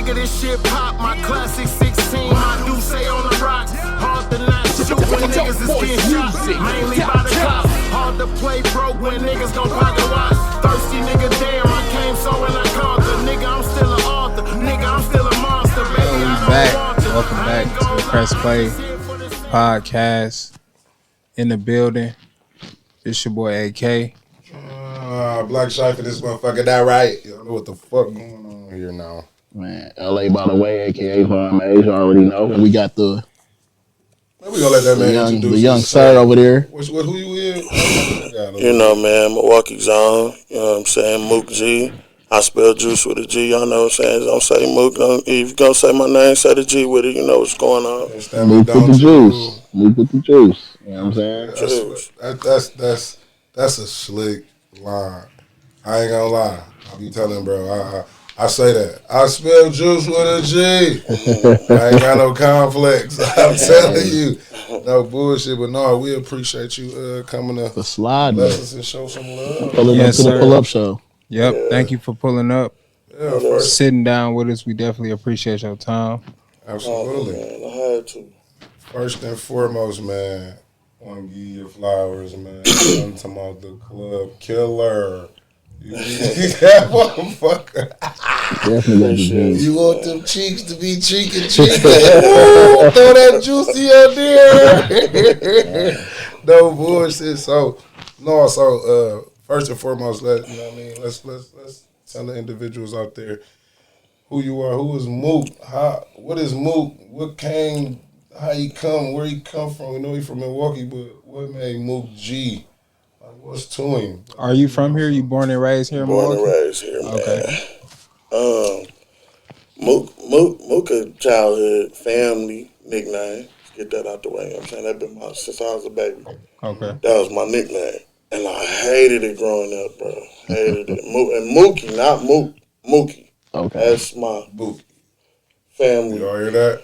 nigga, this shit pop. My classic 16, my do say on the rocks. Hard to not shoot when niggas is getting shot. Mainly by the cops. Hard to play broke when niggas gon' pocket watch. Thirsty nigga, damn, I came so when I called the nigga, I'm still an author. Nigga, I'm still a monster, baby. Welcome back to the Press Play podcast. In the building, it's your boy AK. Black Cypher, this motherfucker, that right? You don't know what the fuck going on here now. Man, LA by the way, aka Farm Age, you already know. We got the Man, we gonna let that man introduce the young sir over there. Who you is? You know, man, Milwaukee Zone. You know what I'm saying? Mook G. I spell juice with a G. Y'all know what I'm saying? Don't say Mook. If you gonna say my name, say the G with it. You know what's going on. Mook with the juice. Mook with the juice. You know what I'm saying? That's a slick line. I ain't gonna lie. I be telling bro, I say that. I spell juice with a G. I ain't got no conflicts. I'm telling you. No bullshit, but no, we appreciate you coming to the slide, bless us and show some love. Pulling up to the pull-up show. Yep, thank you for pulling up. Yeah, sitting down with us. We definitely appreciate your time. Absolutely. Man, I had to. First and foremost, man, I want to give you your flowers, man. I'm talking about the club killer. You that motherfucker. Definitely. You want them cheeks to be cheeking. Ooh, throw that juicy up there. No bullshit. So first and foremost, let's tell the individuals out there who you are. Who is Mook? What is Mook? How he come? Where he come from? We know he from Milwaukee, but what made Mook G? What's to him? Are you from here? You born and raised here in Milwaukee? Born and raised here, man. Okay. Mook a childhood family nickname. Let's get that out the way. You know what I'm saying? That been since I was a baby. Okay. That was my nickname. And I hated it growing up, bro. Hated it. And Mookie, not Mook. Mookie. Okay. That's my Mookie family. You all hear that?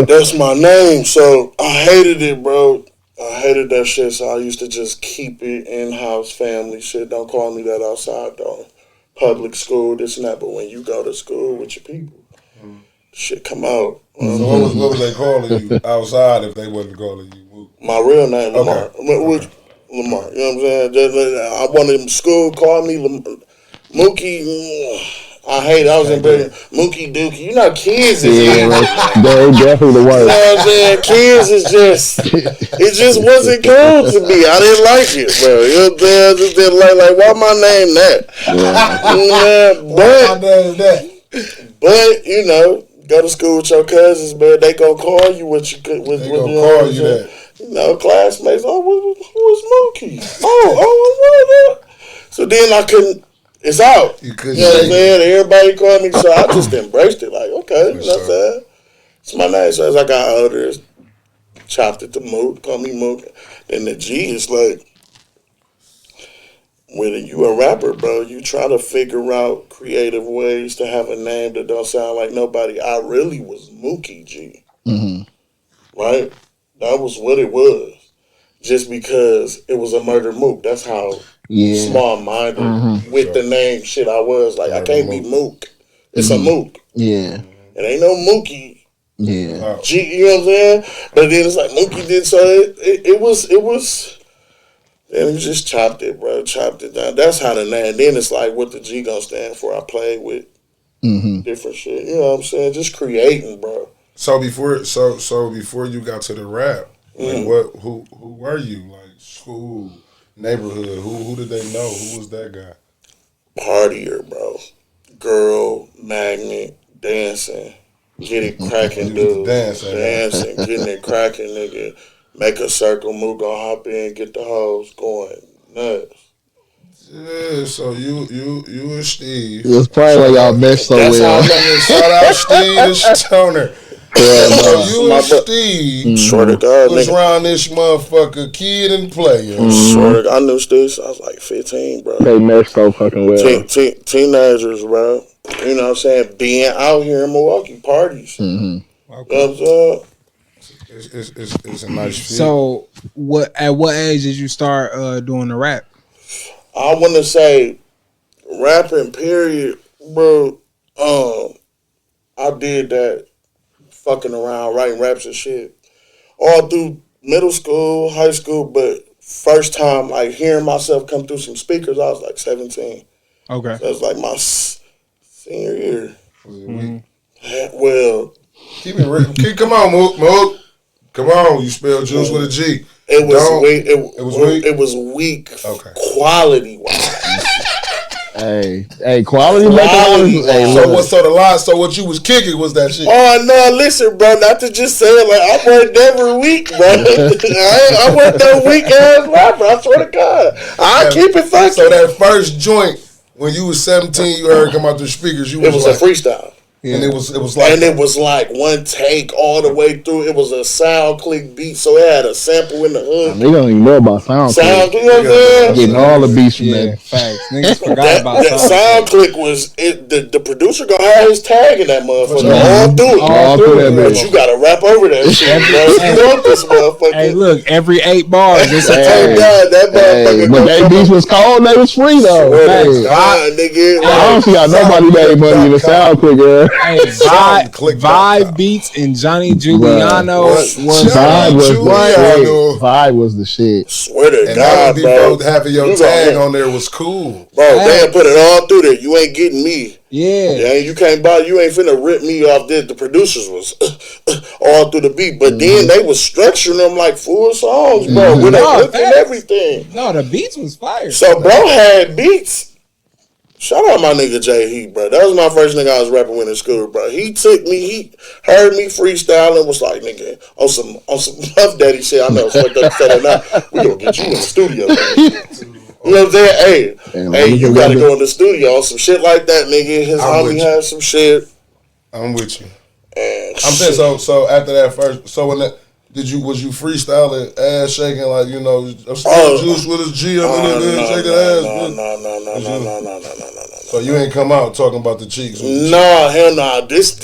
That's my name. So I hated it, bro. I hated that shit, so I used to just keep it in-house family shit. Don't call me that outside, though. Public school, this and that. But when you go to school with your people, shit come out. So what was they calling you outside if they wasn't calling you Mook? My real name, Lamar. Okay. Lamar, you know what I'm saying? I wanted them school call me Mookie. I hate it. I was in bed. Mookie Dookie. You know, kids is they're definitely the worst. You know what I'm saying? Kids is just, it just wasn't cool to me. I didn't like it, bro. You know what I'm saying? I just didn't like why my name that? But, you know, go to school with your cousins, man. They gonna call you what you could. They gonna call you that. You know, classmates. Oh, who is Mookie? What? So then I couldn't. It's out. You couldn't. You know what I'm saying? Everybody called me, so I just embraced it. Like, okay, you know what I'm saying? It's my name. So as I got older, chopped it to Mook, call me Mook. Then the G is like, when you a rapper, bro, you try to figure out creative ways to have a name that don't sound like nobody. I really was Mookie G. Mm-hmm. Right? That was what it was. Just because it was a murder Mook. That's how small-minded with the name shit I was. Like, I can't be Mook. It's a Mook. Yeah. It ain't no Mookie. Yeah. G, you know what I'm saying? But then it's like Mookie did, so it was, then we just chopped it, bro. Chopped it down. That's how the name, then it's like what the G gonna stand for. I played with different shit. You know what I'm saying? Just creating, bro. So before you got to the rap, like who were you? Like school, neighborhood, who did they know? Who was that guy? Partier, bro. Girl, magnet, dancing, get it cracking, dude. Dancing, getting it cracking, nigga. Make a circle, Mook gonna hop in, get the hoes going nuts. Yeah, so you and Steve. It was probably like y'all meshed so well. Shout out Steve and Stoner. So you and Steve swear to God, was nigga. around this motherfucker, kid and player. Swear to God, I knew Steve. I was like 15, bro. They meshed so fucking well. Teenagers, bro. You know what I'm saying? Being out here in Milwaukee, parties. Okay. You know what I'm saying? It's a nice feat. So, at what age did you start doing the rap? I want to say rapping, period, bro. I did that fucking around, writing raps and shit. All through middle school, high school, but first time like hearing myself come through some speakers, I was like 17. Okay. So it was like my senior year. Mm-hmm. Well, Keep it real. Come on, Mook. Come on, you spell juice with a G. It was weak. It was weak. It was weak. Okay. Quality wise. Hey, quality making. So what you was kicking was that shit. Oh no, listen, bro. Not to just say it like I worked every week, bro. I worked that weak ass rapper. I swear to God, I keep it funky. So that first joint when you was 17, you heard come out the speakers. It was a freestyle. Yeah. And it was like one take all the way through. It was a sound click beat, so it had a sample in the hood. They don't even know about sound click. You know what I'm saying? Getting all the beats from Yeah, that. facts. Niggas forgot about that sound click was it. The producer gonna have his tag in that motherfucker all through it. All through that But bitch. you gotta rap over that shit, bro. You want this motherfucker? Hey, look, every 8 bars, it's a Hey, tape. God, that motherfucker. But that beats was cold. They was free though. Hey, Nigga. I don't see how nobody made money in the sound click, girl. Hey, Vibe Beats and Johnny Giuliano was Vibe was the shit. Swear to and God, bro. Having your tag on there was cool. Bro, they put it all through there. You ain't getting me. Yeah, you can't buy. You ain't finna rip me off this. The producers was all through the beat, but then they was structuring them like full songs, bro, with a hook and everything. No, the beats was fire. So, bro had beats. Shout out my nigga Jay Heat, bro. That was my first nigga I was rapping with in school, bro. He took me, he heard me freestyle and was like, nigga, on some Puff Daddy shit. I know, fucked up to say that now. We gonna get you in the studio, man. You know what I'm saying? Hey, you gotta go in the studio on some shit like that, nigga. His homie had some shit. I'm with you. And I'm saying so after that first, so when that. Was you freestyling, ass shaking like I'm still juice with his G up in there, shaking ass? No. So you ain't come out talking about the cheeks? No, hell no. This,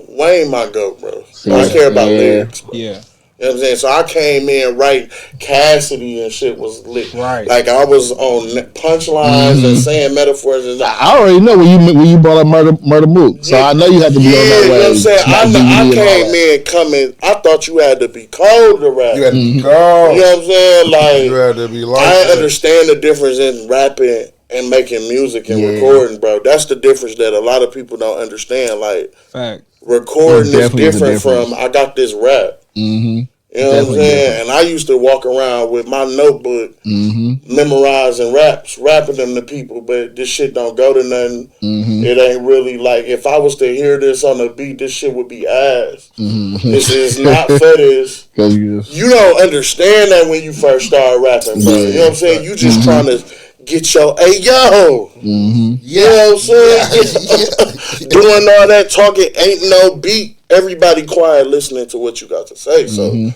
Wayne my goat, bro. I care about lyrics, bro. Yeah. You know what I'm saying? So I came in right, Cassidy and shit was lit. Right. Like I was on punchlines and saying metaphors. And I already know when you brought up Murder Mook, so I know you had to be on that way. You know what I'm saying? I came in coming. I thought you had to be cold to rap. You had to be cold. You know what I'm saying? Like you had to be like I understand the difference in rapping and making music and recording, bro. That's the difference that a lot of people don't understand. Like fact. Recording is different from I got this rap. Mm-hmm. You know what I'm saying? And I used to walk around with my notebook, memorizing raps, rapping them to people, but this shit don't go to nothing. It ain't really like, if I was to hear this on the beat, this shit would be ass. This is not for this. You don't understand that when you first start rapping, bro. You know what I'm saying? You just trying to get your, hey, yo. You know what I'm saying? Doing all that talking, ain't no beat. Everybody quiet listening to what you got to say. So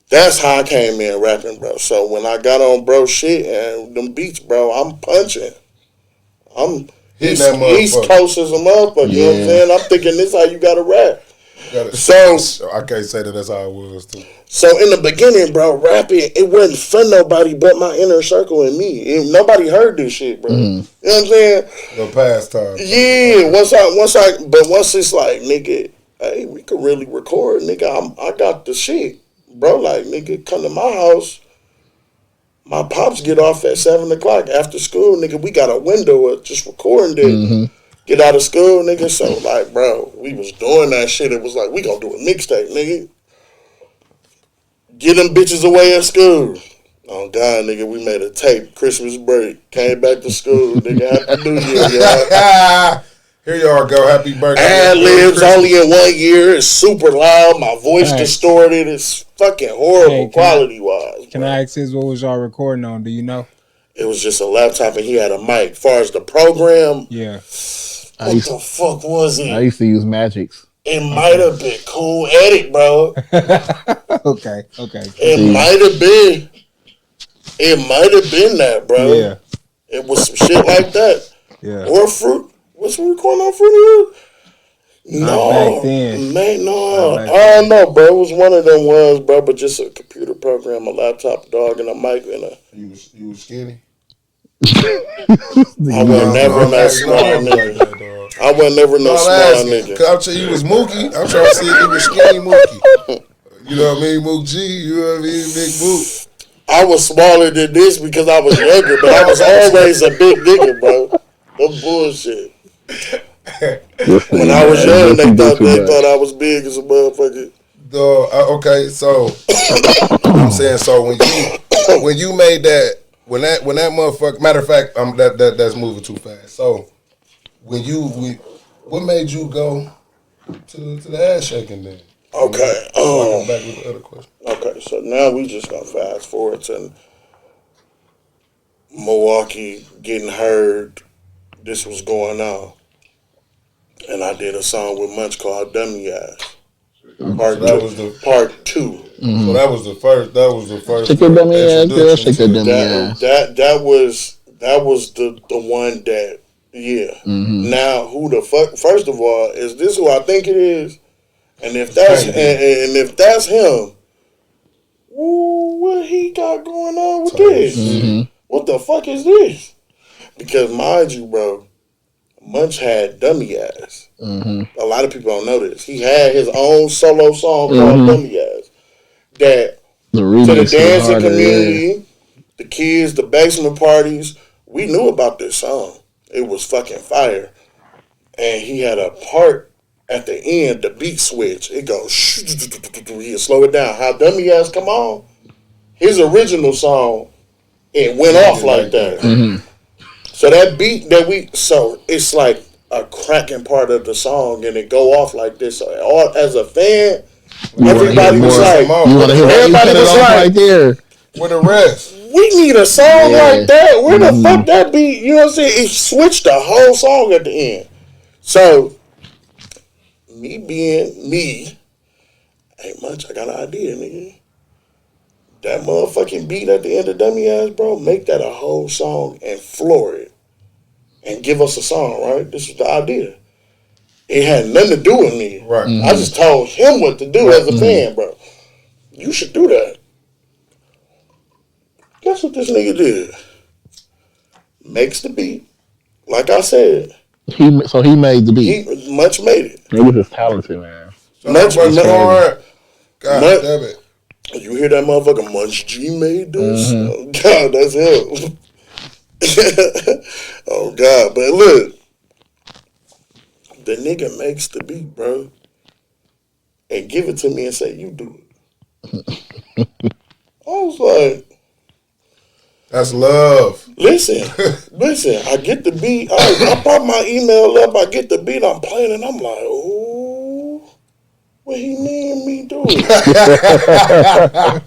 that's how I came in rapping, bro. So when I got on bro shit and them beats, bro, I'm punching. I'm East Coast as a motherfucker. You know what I'm saying? I'm thinking this how you gotta rap. So I can't say that's how it was too. So in the beginning, bro, rapping, it wasn't for nobody but my inner circle and me. Nobody heard this shit, bro. You know what I'm saying? The pastime. Yeah. Once it's like, nigga, hey, we could really record, nigga. I got the shit, bro. Like, nigga, come to my house. My pops get off at 7:00 after school, nigga. We got a window of just recording it. Get out of school, nigga. So, like, bro, we was doing that shit. It was like, we gonna do a mixtape, nigga. Get them bitches away at school. Oh, God, nigga, we made a tape. Christmas break. Came back to school, nigga. Happy New Year, y'all. Here y'all go. Happy birthday. Ad-libs only in 1 year. It's super loud. My voice distorted. It's fucking horrible quality-wise. Can I ask this? What was y'all recording on? Do you know? It was just a laptop and he had a mic. As far as the program, what the fuck was it? I used to use Magics. It might have been Cool Edit, bro. Okay. It might have been. It might have been that, bro. Yeah. It was some shit like that. Yeah. Or Fruit. What's we recording on Fruit Hill? No. Back then. Man, no. I don't know, bro. It was one of them ones, bro, but just a computer program, a laptop, dog, and a mic and a... You was skinny? I was never that small, nigga. I wasn't never no small nigga. Cause I'm telling you, was Mookie. I'm trying to see if he was skinny Mookie. You know what I mean, Mook G. You know what I mean, Big Mook. I was smaller than this because I was younger, but I was always a big nigga, bro. That bullshit. When I was young, they thought I was big as a motherfucker. Okay, so I'm saying, so when you made that, when that motherfucker, matter of fact, that's moving too fast. So what made you go to the ass shaking then? Okay. Back with the other question. Okay, so now we just gonna fast forward to Milwaukee getting heard. This was going on, and I did a song with Munch called "Dummy Ass." Part two. Mm-hmm. So that was the first. Shake your dummy ass, girl. Shake your dummy ass. That was the one that Mm-hmm. Now who the fuck? First of all, is this who I think it is? And if that's him, what he got going on with this? Mm-hmm. What the fuck is this? Because mind you, bro, Munch had Dummy Ass. Mm-hmm. A lot of people don't know this. He had his own solo song called Dummy Ass. That to the dancing community, the kids, the basement parties, we knew about this song. It was fucking fire. And he had a part at the end, the beat switch. It goes, he'll slow it down. How Dummy Ass come on, his original song, it went off like that. Mm-hmm. So that beat that it's like a cracking part of the song and it go off like this. So as a fan, everybody was like, right there. With the rest. We need a song like that. Where the fuck that beat? You know what I'm saying? It switched the whole song at the end. So, me being me, ain't much. I got an idea, nigga. That motherfucking beat at the end of Dummy Ass, bro, make that a whole song and floor it. And give us a song, right? This was the idea. It had nothing to do with me. Right. I just told him what to do as a fan, bro. You should do that. Guess what this nigga did? Makes the beat. Like I said. He made the beat. Much made it. He was just talented, man. Much God damn it. You hear that motherfucker? Munch G made this? Oh, God, that's him. Oh, God. But look. The nigga makes the beat, bro. And give it to me and say, you do it. I was like, that's love. Listen, I get the beat. I pop my email up. I get the beat. I'm playing, and I'm like, oh, what he mean me do it?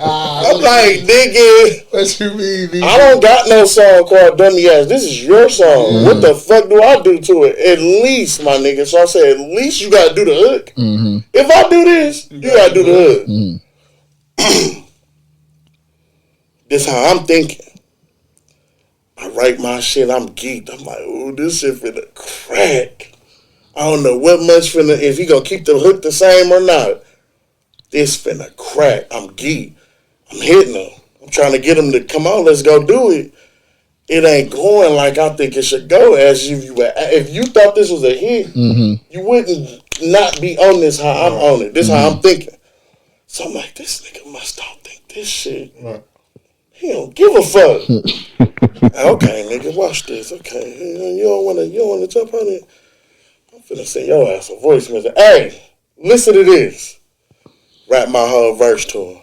I'm like, nigga, what you mean? Nigga? I don't got no song called Dummy Ass. This is your song. What the fuck do I do to it? At least, my nigga. So I said, at least you gotta do the hook. Mm-hmm. If I do this, you gotta do the hook. Mm-hmm. This how I'm thinking. I write my shit, I'm geeked. I'm like, ooh, this shit finna crack. I don't know what much if he gonna keep the hook the same or not. This finna crack. I'm geeked. I'm hitting him. I'm trying to get him to come on, let's go do it. It ain't going like I think it should go. As if you thought this was a hit, you wouldn't not be on this how I'm on it. This how I'm thinking. So I'm like, this nigga must not think this shit. Right. He don't give a fuck. Okay, nigga, watch this. Okay, you don't wanna jump on it. I'm finna send your ass a voice message. Hey, listen to this. Rap my whole verse to him.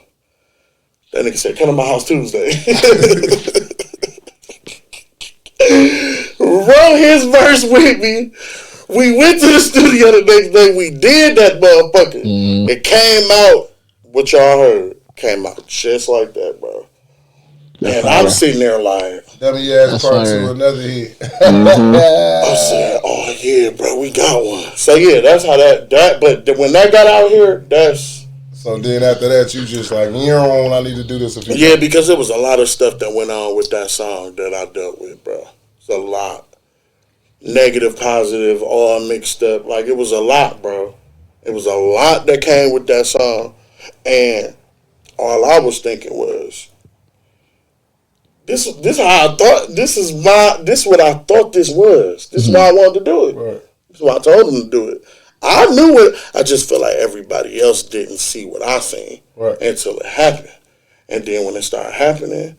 That nigga said, come to my house Tuesday. Wrote his verse with me. We went to the studio the next day. We did that motherfucker. It came out, what y'all heard, came out just like that, bro. And I'm sitting there like, Dummy Ass part 2, another hit. I said, oh yeah, bro, we got one. So yeah, that's how that but when that got out here, that's. So then after that, you just like, I need to do this. Yeah, because there was a lot of stuff that went on with that song that I dealt with, bro. It's a lot. Negative, positive, all mixed up. Like, it was a lot, bro. It was a lot that came with that song. And all I was thinking was, this how I thought, this what I thought this was. This is why I wanted to do it. Right. So I told him to do it. I knew it. I just feel like everybody else didn't see what I seen until it happened. And then when it started happening,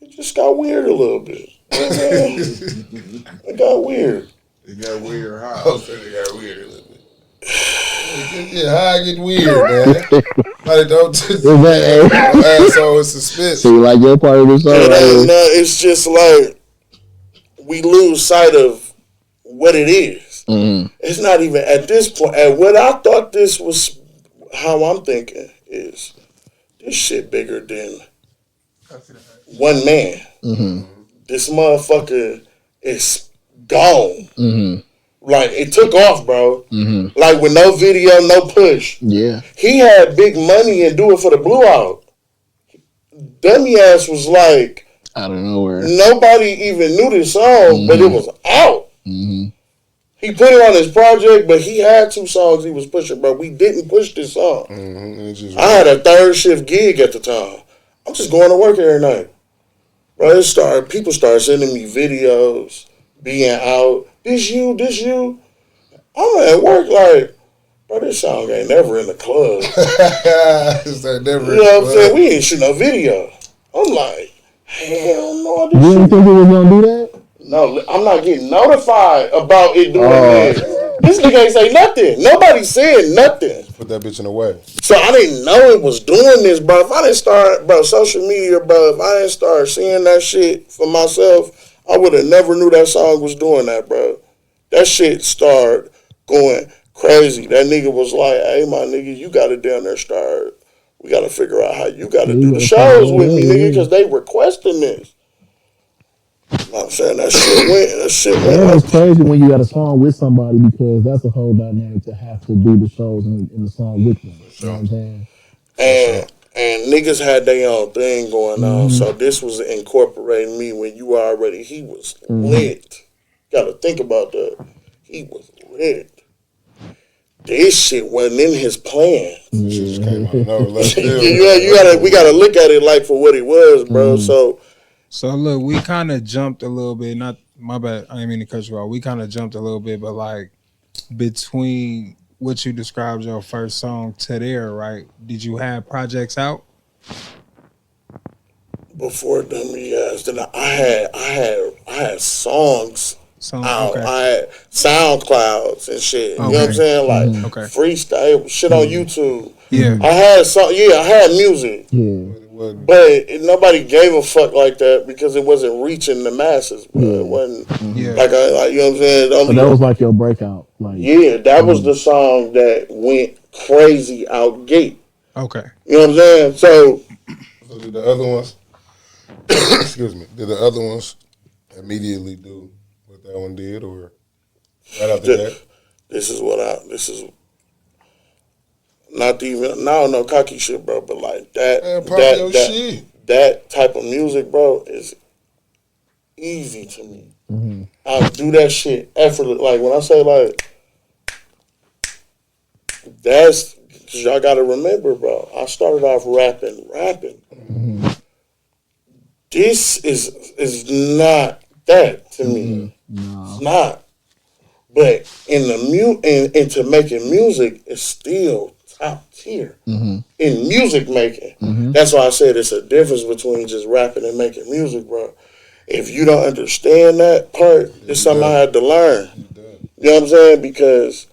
it just got weird a little bit. It got weird. It got weird. How? It got weird a little bit. Yeah, how I get weird, man. Like, don't just asshole with suspense. So you like your part of the song? No, it's just like we lose sight of what it is. Mm-hmm. It's not even at this point. At what I thought this was, how I'm thinking is this shit bigger than one man. Mm-hmm. This motherfucker is gone. Mm-hmm. Like, it took off, bro. Mm-hmm. Like, with no video, no push. Yeah. He had big money and do it for the Blue Out. Dummy ass was like, out of nowhere. Nobody even knew this song, but it was out. Mm-hmm. He put it on his project, but he had 2 songs he was pushing, bro. We didn't push this song. Mm-hmm. I had a 3rd shift gig at the time. I'm just going to work every night. Bro, people started sending me videos, being out. This you. I'm at work like, bro, this song ain't never in the club. It's like never. You know what I'm saying? We ain't shoot no video. I'm like, hell no. You didn't think it was gonna do that? No, I'm not getting notified about it doing that. This nigga ain't say nothing. Nobody said nothing. Put that bitch in the way. So I didn't know it was doing this, bro. If I didn't start, bro, social media, bro, if I didn't start seeing that shit for myself, I would have never knew that song was doing that, bro. That shit started going crazy. That nigga was like, hey, my nigga, you got to down there start. We got to figure out how you got to do the shows with me, nigga, because they requesting this. I'm saying that shit went. It's crazy when you got a song with somebody because that's a whole dynamic to have to do the shows in the song with them. You know what I'm saying? And niggas had their own thing going on, so this was incorporating me when you already, he was lit. Gotta think about that. He was lit. This shit wasn't in his plan. Shit just came out of nowhere. We gotta look at it like for what it was, bro. So look, we kind of jumped a little bit. Not my bad. I didn't mean to cut you off. We kind of jumped a little bit, but like between what you described your first song to there, right? Did you have projects out before Dummy Ass? Then I had songs out. Okay. I had SoundClouds and shit. You know what I'm saying? Like freestyle shit on YouTube. Yeah. I had music. Yeah. But nobody gave a fuck like that because it wasn't reaching the masses. Bro. It wasn't you know what I'm saying? So that was like your breakout. Like, that was the song that went crazy out gate. Okay. You know what I'm saying? So did the other ones? Excuse me. Did the other ones immediately do what that one did, or right after that? This is not even no cocky shit, bro, but like that type of music, bro, is easy to me. Mm-hmm. I do that shit effortlessly. Like when I say like that's because y'all gotta remember, bro. I started off rapping. Mm-hmm. This is not that to me. No. It's not. But into making music is still top tier in music making. Mm-hmm. That's why I said it's a difference between just rapping and making music, bro. If you don't understand that part, it's something I had to learn. You know what I'm saying? Because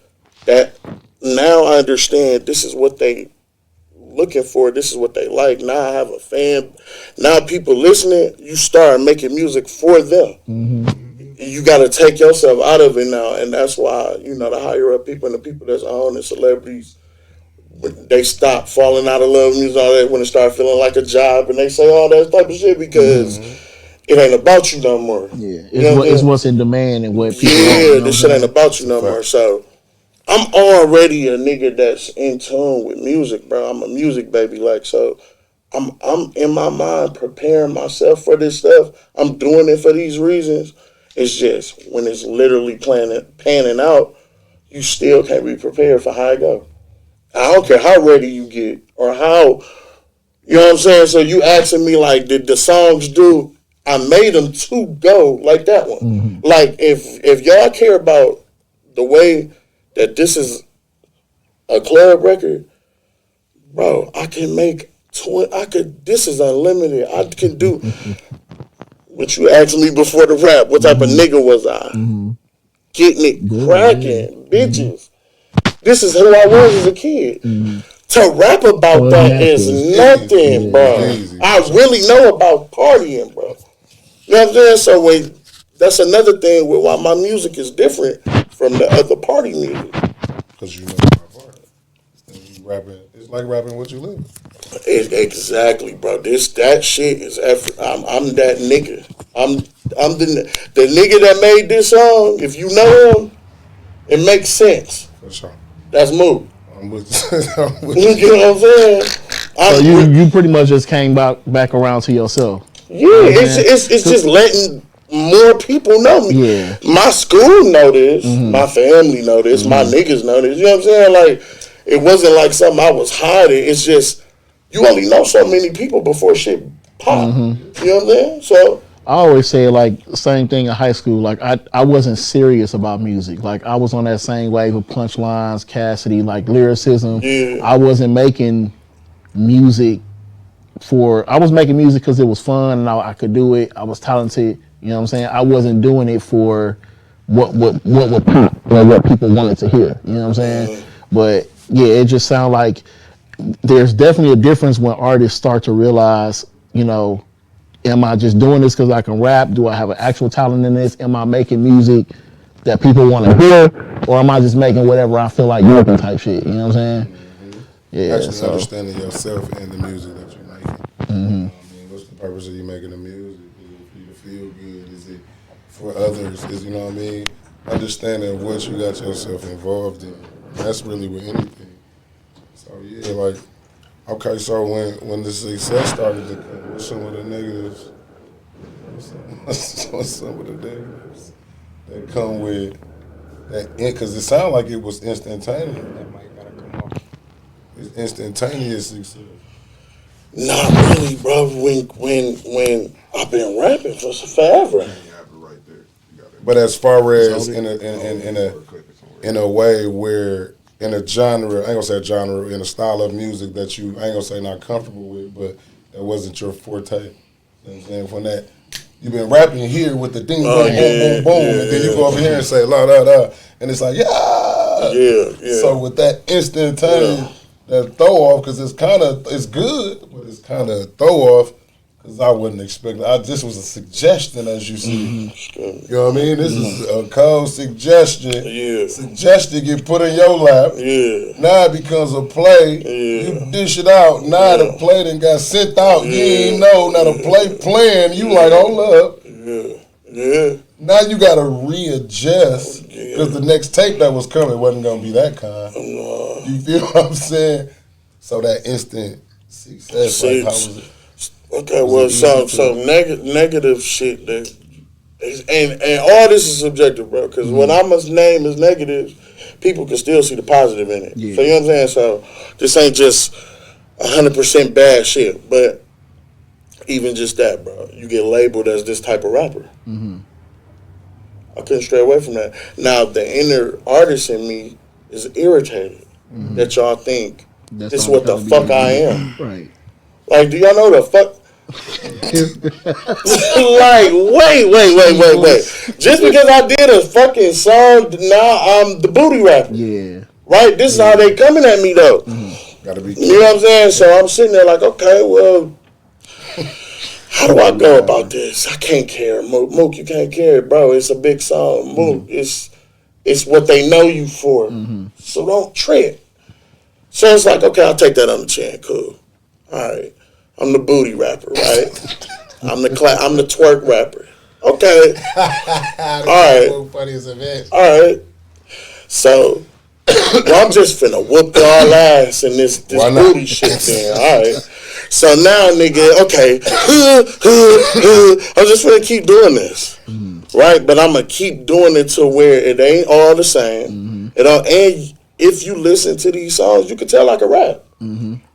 that now I understand this is what they looking for. This is what they like. Now I have a fan. Now people listening, you start making music for them. Mm-hmm. You got to take yourself out of it now, and that's why, you know, the higher up people and the people that's on and celebrities, they stop falling out of love with music, all that, when it start feeling like a job, and they say all that type of shit because it ain't about you no more. Yeah, it's what's in demand and what people want. Yeah, this shit ain't about you no more. So I'm already a nigga that's in tune with music, bro. I'm a music baby, like, so I'm in my mind preparing myself for this stuff. I'm doing it for these reasons. It's just when it's literally panning out, you still can't be prepared for how it go. I don't care how ready you get or how, you know what I'm saying? So you asking me like, did the songs do? I made them to go like that one. Mm-hmm. Like if y'all care about the way that this is a club record, bro, I can make this is unlimited. I can do what you asked me before the rap. What type of nigga was I? Getting it cracking, bitches. This is who I was as a kid. To rap about that is nothing, bro. I really know about partying, bro. You know what I'm saying? So wait, that's another thing with why my music is different from the other party music. Because you know about party. You rapping, it's like rapping what you live. Exactly, bro. That shit is effort. I'm that nigga. I'm the nigga that made this song. If you know him, it makes sense. For sure. That's Mook. I'm with you know what I'm saying? So you pretty much just came back around to yourself. Yeah, it's just letting more people know me. Yeah. My school know this. My family know this. My niggas know this. You know what I'm saying? Like, it wasn't like something I was hiding. It's just you only know so many people before shit pop. You know what I'm saying? So I always say like same thing in high school. Like I wasn't serious about music. Like I was on that same wave of punchlines, Cassidy, like lyricism. Yeah. I wasn't making music I was making music because it was fun and I could do it. I was talented. You know what I'm saying? I wasn't doing it for what would pop or what people wanted to hear. You know what I'm saying? But yeah, it just sounds like there's definitely a difference when artists start to realize, you know, am I just doing this because I can rap? Do I have an actual talent in this? Am I making music that people want to hear? Or am I just making whatever I feel like making type shit? You know what I'm saying? Yeah. Actually understanding yourself and the music that you're making. I mean, what's the purpose of you making the music? Is it for you to feel good? Is it for others? You know what I mean? Understanding what you got yourself involved in. That's really with anything. So yeah, like, okay, so when the success started to come, what's some of the negatives? What's some of the negatives that come with that? Because it sounded like it was instantaneous. That might gotta come off. It's instantaneous success. not really, bro. When I've been rapping for forever. But as far as in a way where in a genre, I ain't gonna say a genre, in a style of music that you, I ain't gonna say not comfortable with, but that wasn't your forte. You know what I'm saying? When that, you've been rapping here with the ding, boom, boom, boom, and then you go over here and say la da da, and it's like yeah. So with that instantaneous, that throw off, because it's good, but it's kind of throw off. Because I wouldn't expect it. This was a suggestion, as you see. You know what I mean? This is a cold suggestion. Yeah. Suggestion get put in your lap. Yeah. Now it becomes a play. Yeah. You dish it out. Now the play done got sent out. You ain't know. Now the play playing. You like, hold up. Yeah. Now you got to readjust. Because the next tape that was coming wasn't going to be that kind. You feel what I'm saying? So that instant success, like, how was it? Okay, well, some negative shit that, and all this is subjective, bro. Because what I must name as negatives, people can still see the positive in it. Yeah. So you know what I'm saying? So this ain't just 100% bad shit, but even just that, bro, you get labeled as this type of rapper. I couldn't stray away from that. Now the inner artist in me is irritated that y'all think this is what the fuck I am. Right. Like, do y'all know the fuck? Like, wait. Just because I did a fucking song, now I'm the booty rapper. Yeah. Right? This is how they coming at me, though. Gotta be. You know what I'm saying? So I'm sitting there like, okay, well, how do I go about this? I can't care. Mook, you can't care, bro. It's a big song. Mook, it's what they know you for. So don't trip. So it's like, okay, I'll take that on the chin. Cool. All right. I'm the booty rapper, right? I'm the twerk rapper. Okay. All right. So, well, I'm just finna whoop y'all ass in this booty shit then. All right. So now, nigga, okay, I'm just finna keep doing this, right? But I'm gonna keep doing it to where it ain't all the same. And if you listen to these songs, you can tell I can rap.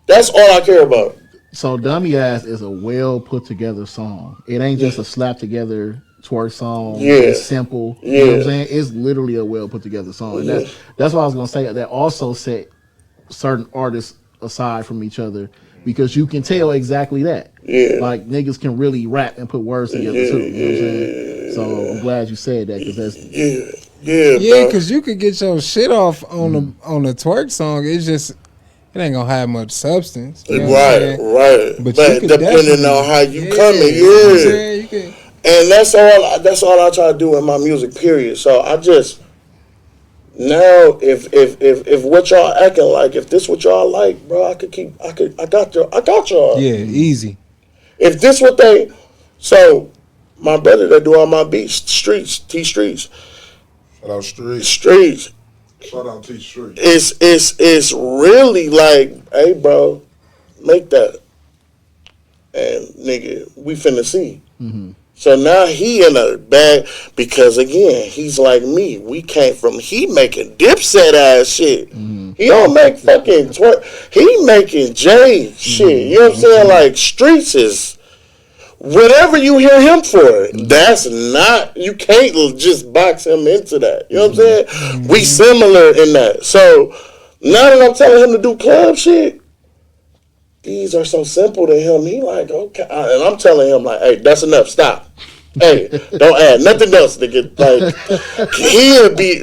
That's all I care about. So Dummy Ass is a well put together song. It ain't just a slap together twerk song. Yeah. It's simple. Yeah. You know what I'm saying? It's literally a well put together song. And that's what I was gonna say. That also set certain artists aside from each other because you can tell exactly that. Yeah. Like niggas can really rap and put words together too. You know what I'm saying? So I'm glad you said that because that's Yeah, because you could get your shit off on the twerk song. It's just it ain't gonna have much substance. You know Right. But Depending definitely, on how you yeah, coming, you know what I'm yeah. saying? You can, And that's all I try to do in my music, period. So I just now if what y'all acting like, if this what y'all like, bro, I got y'all. yeah, easy. If this what they so my brother that do all my beats, Streets, T Streets. Shout out Street. Streets. Shout out T Street. It's really like, hey bro, make that. And nigga, we finna see. Mm-hmm. So now he in a bad because again, he's like me. We came from he making Dipset ass shit. Mm-hmm. He don't make fucking he making J shit. You know what I'm saying? Like Streets is whatever you hear him for, that's not you can't just box him into that. You know what I'm saying? We similar in that. So now that I'm telling him to do club shit, these are so simple to him. He like, okay. And I'm telling him like, hey, that's enough. Stop. Hey, don't add nothing else, nigga. Like, he'll be,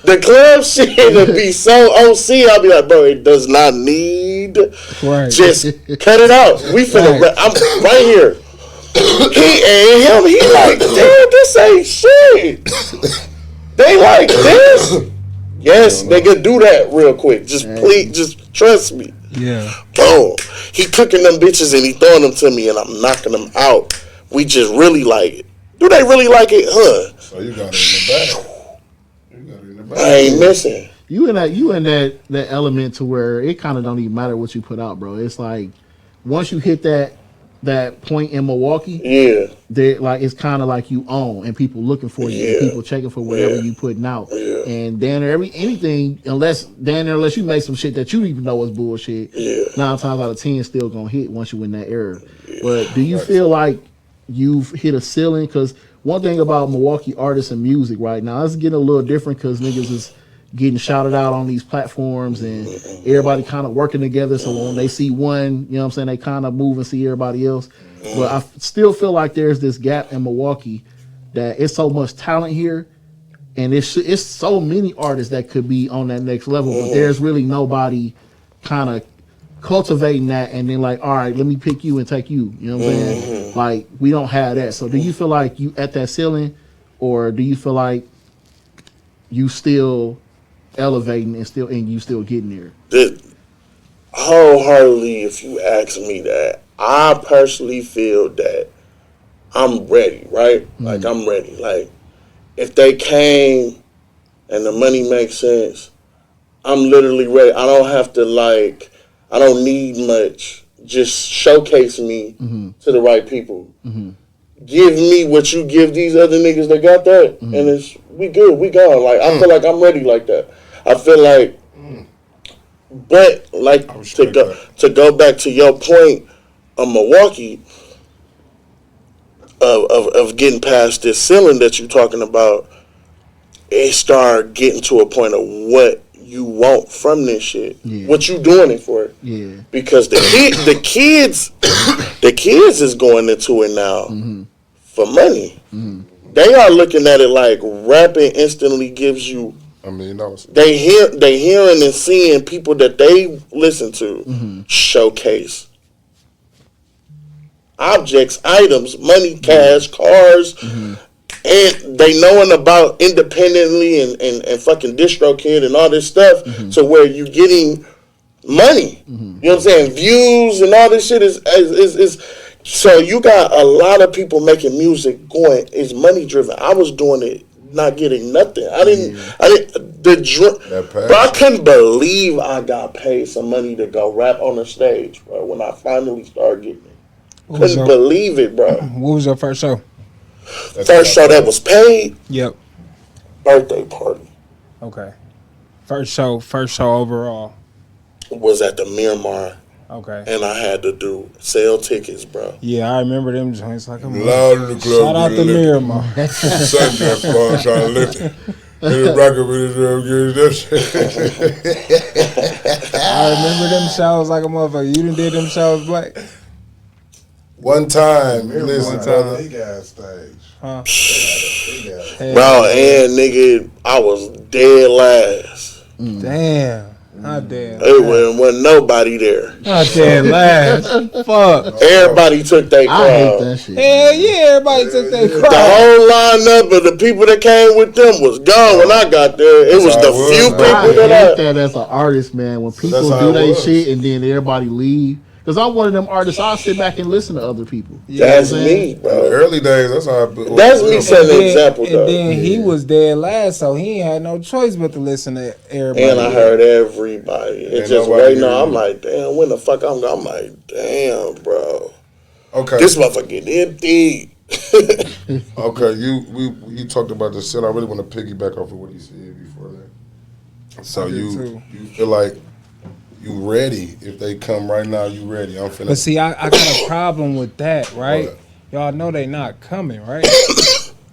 the club shit will be so OC. I'll be like, bro, it does not need, just cut it out. We finna, I'm right here. He like, damn, this ain't shit. They like this. Yes, nigga, do that real quick. Just please, just trust me. Yeah. Boom. He cooking them bitches and he throwing them to me and I'm knocking them out. We just really like it. Do they really like it? Huh? So you got it in the bag. You got it in the bag. I ain't missing. You in that element to where it kind of don't even matter what you put out, bro. It's like once you hit that point in Milwaukee, like it's kind of like you own and people looking for you, and people checking for whatever you putting out, and anything unless you make some shit that you don't even know is bullshit. 9 times out of 10 still gonna hit once you in that era. But do you feel like you've hit a ceiling? Because one thing about Milwaukee artists and music right now, it's getting a little different because niggas is getting shouted out on these platforms and everybody kind of working together. So when they see one, you know what I'm saying, they kind of move and see everybody else. But I still feel like there's this gap in Milwaukee that it's so much talent here. And it's so many artists that could be on that next level, but there's really nobody kind of cultivating that and then like, all right, let me pick you and take you. You know what I'm saying? Like, we don't have that. So do you feel like you at that ceiling, or do you feel like you still elevating and you still getting there? Wholeheartedly, if you ask me that, I personally feel that I'm ready, right? Like, I'm ready. Like, if they came and the money makes sense, I'm literally ready. I don't have to, like, I don't need much. Just showcase me to the right people. Give me what you give these other niggas that got that, and we good, we gone. Like, I feel like I'm ready like that. I feel like, but like to go back to your point of Milwaukee, of getting past this ceiling that you're talking about, it start getting to a point of what you want from this shit, what you doing it for. Because the kids is going into it now for money. They are looking at it like rapping instantly gives you. I mean, they hearing and seeing people that they listen to showcase objects, items, money, cash, cars, and they knowing about independently and fucking DistroKid and all this stuff, to where you getting money. You know what I'm saying? Views and all this shit is so you got a lot of people making music going is money driven. I was doing it not getting nothing. I couldn't believe I got paid some money to go rap on the stage, bro, when I finally started getting it. Couldn't believe it, bro. What was your first show? First show that was paid? Yep. Birthday party. Okay. First show overall. Was at the Miramar Okay. and I had to sell tickets, bro. Yeah, I remember them joints like a Loud in the club. Shout out to Miramar. Sunday, I'm trying to listen. Hit a rocket with this. I remember them shows like a motherfucker. You done did them shows, Black? One time, listen, One time. brother. Big ass stage. Huh? Big ass. Bro, and nigga, I was dead last. Damn. Not dead. It wasn't nobody there. Not dead last. Fuck. Everybody took their I hate crowd. that shit. Hell yeah, everybody took their The crowd. whole lineup of the people that came with them was gone when I got there. It was how the it was, few man. I people hate that that as an artist, man. When people that's how do it their was. shit and then everybody leave. Because I'm one of them artists. I'll sit back and listen to other people. That's You know what I'm me, saying? In the bro. early days, that's how I built. That's me setting an example, And though. then he was dead last, so he ain't had no choice but to listen to everybody. And I heard everybody. It's Ain't just nobody waiting hear on. I'm you. like, damn, when the fuck I'm like, damn, bro. Okay. This motherfucker getting empty. Okay, you talked about the shit. I really want to piggyback off of what he said before that. So I do you too. feel like you ready if they come right now? You ready? I'm finna. But see, I got a problem with that, right? What? Y'all know they not coming, right?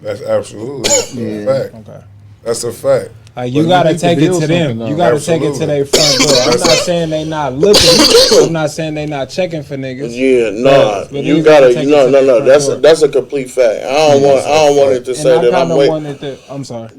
That's absolutely a fact. Okay. That's a fact. Like you But gotta need to take it build to them. something, You though. gotta take it to Absolutely. their front door. I'm That's not a- saying they not looking. I'm not saying they not checking for niggas. Yeah, nah. But You these gotta. niggas take it No, to no, their no. front That's door. a complete fact. I don't want it to And say I that I'm kind of waiting. wanted to. I'm sorry.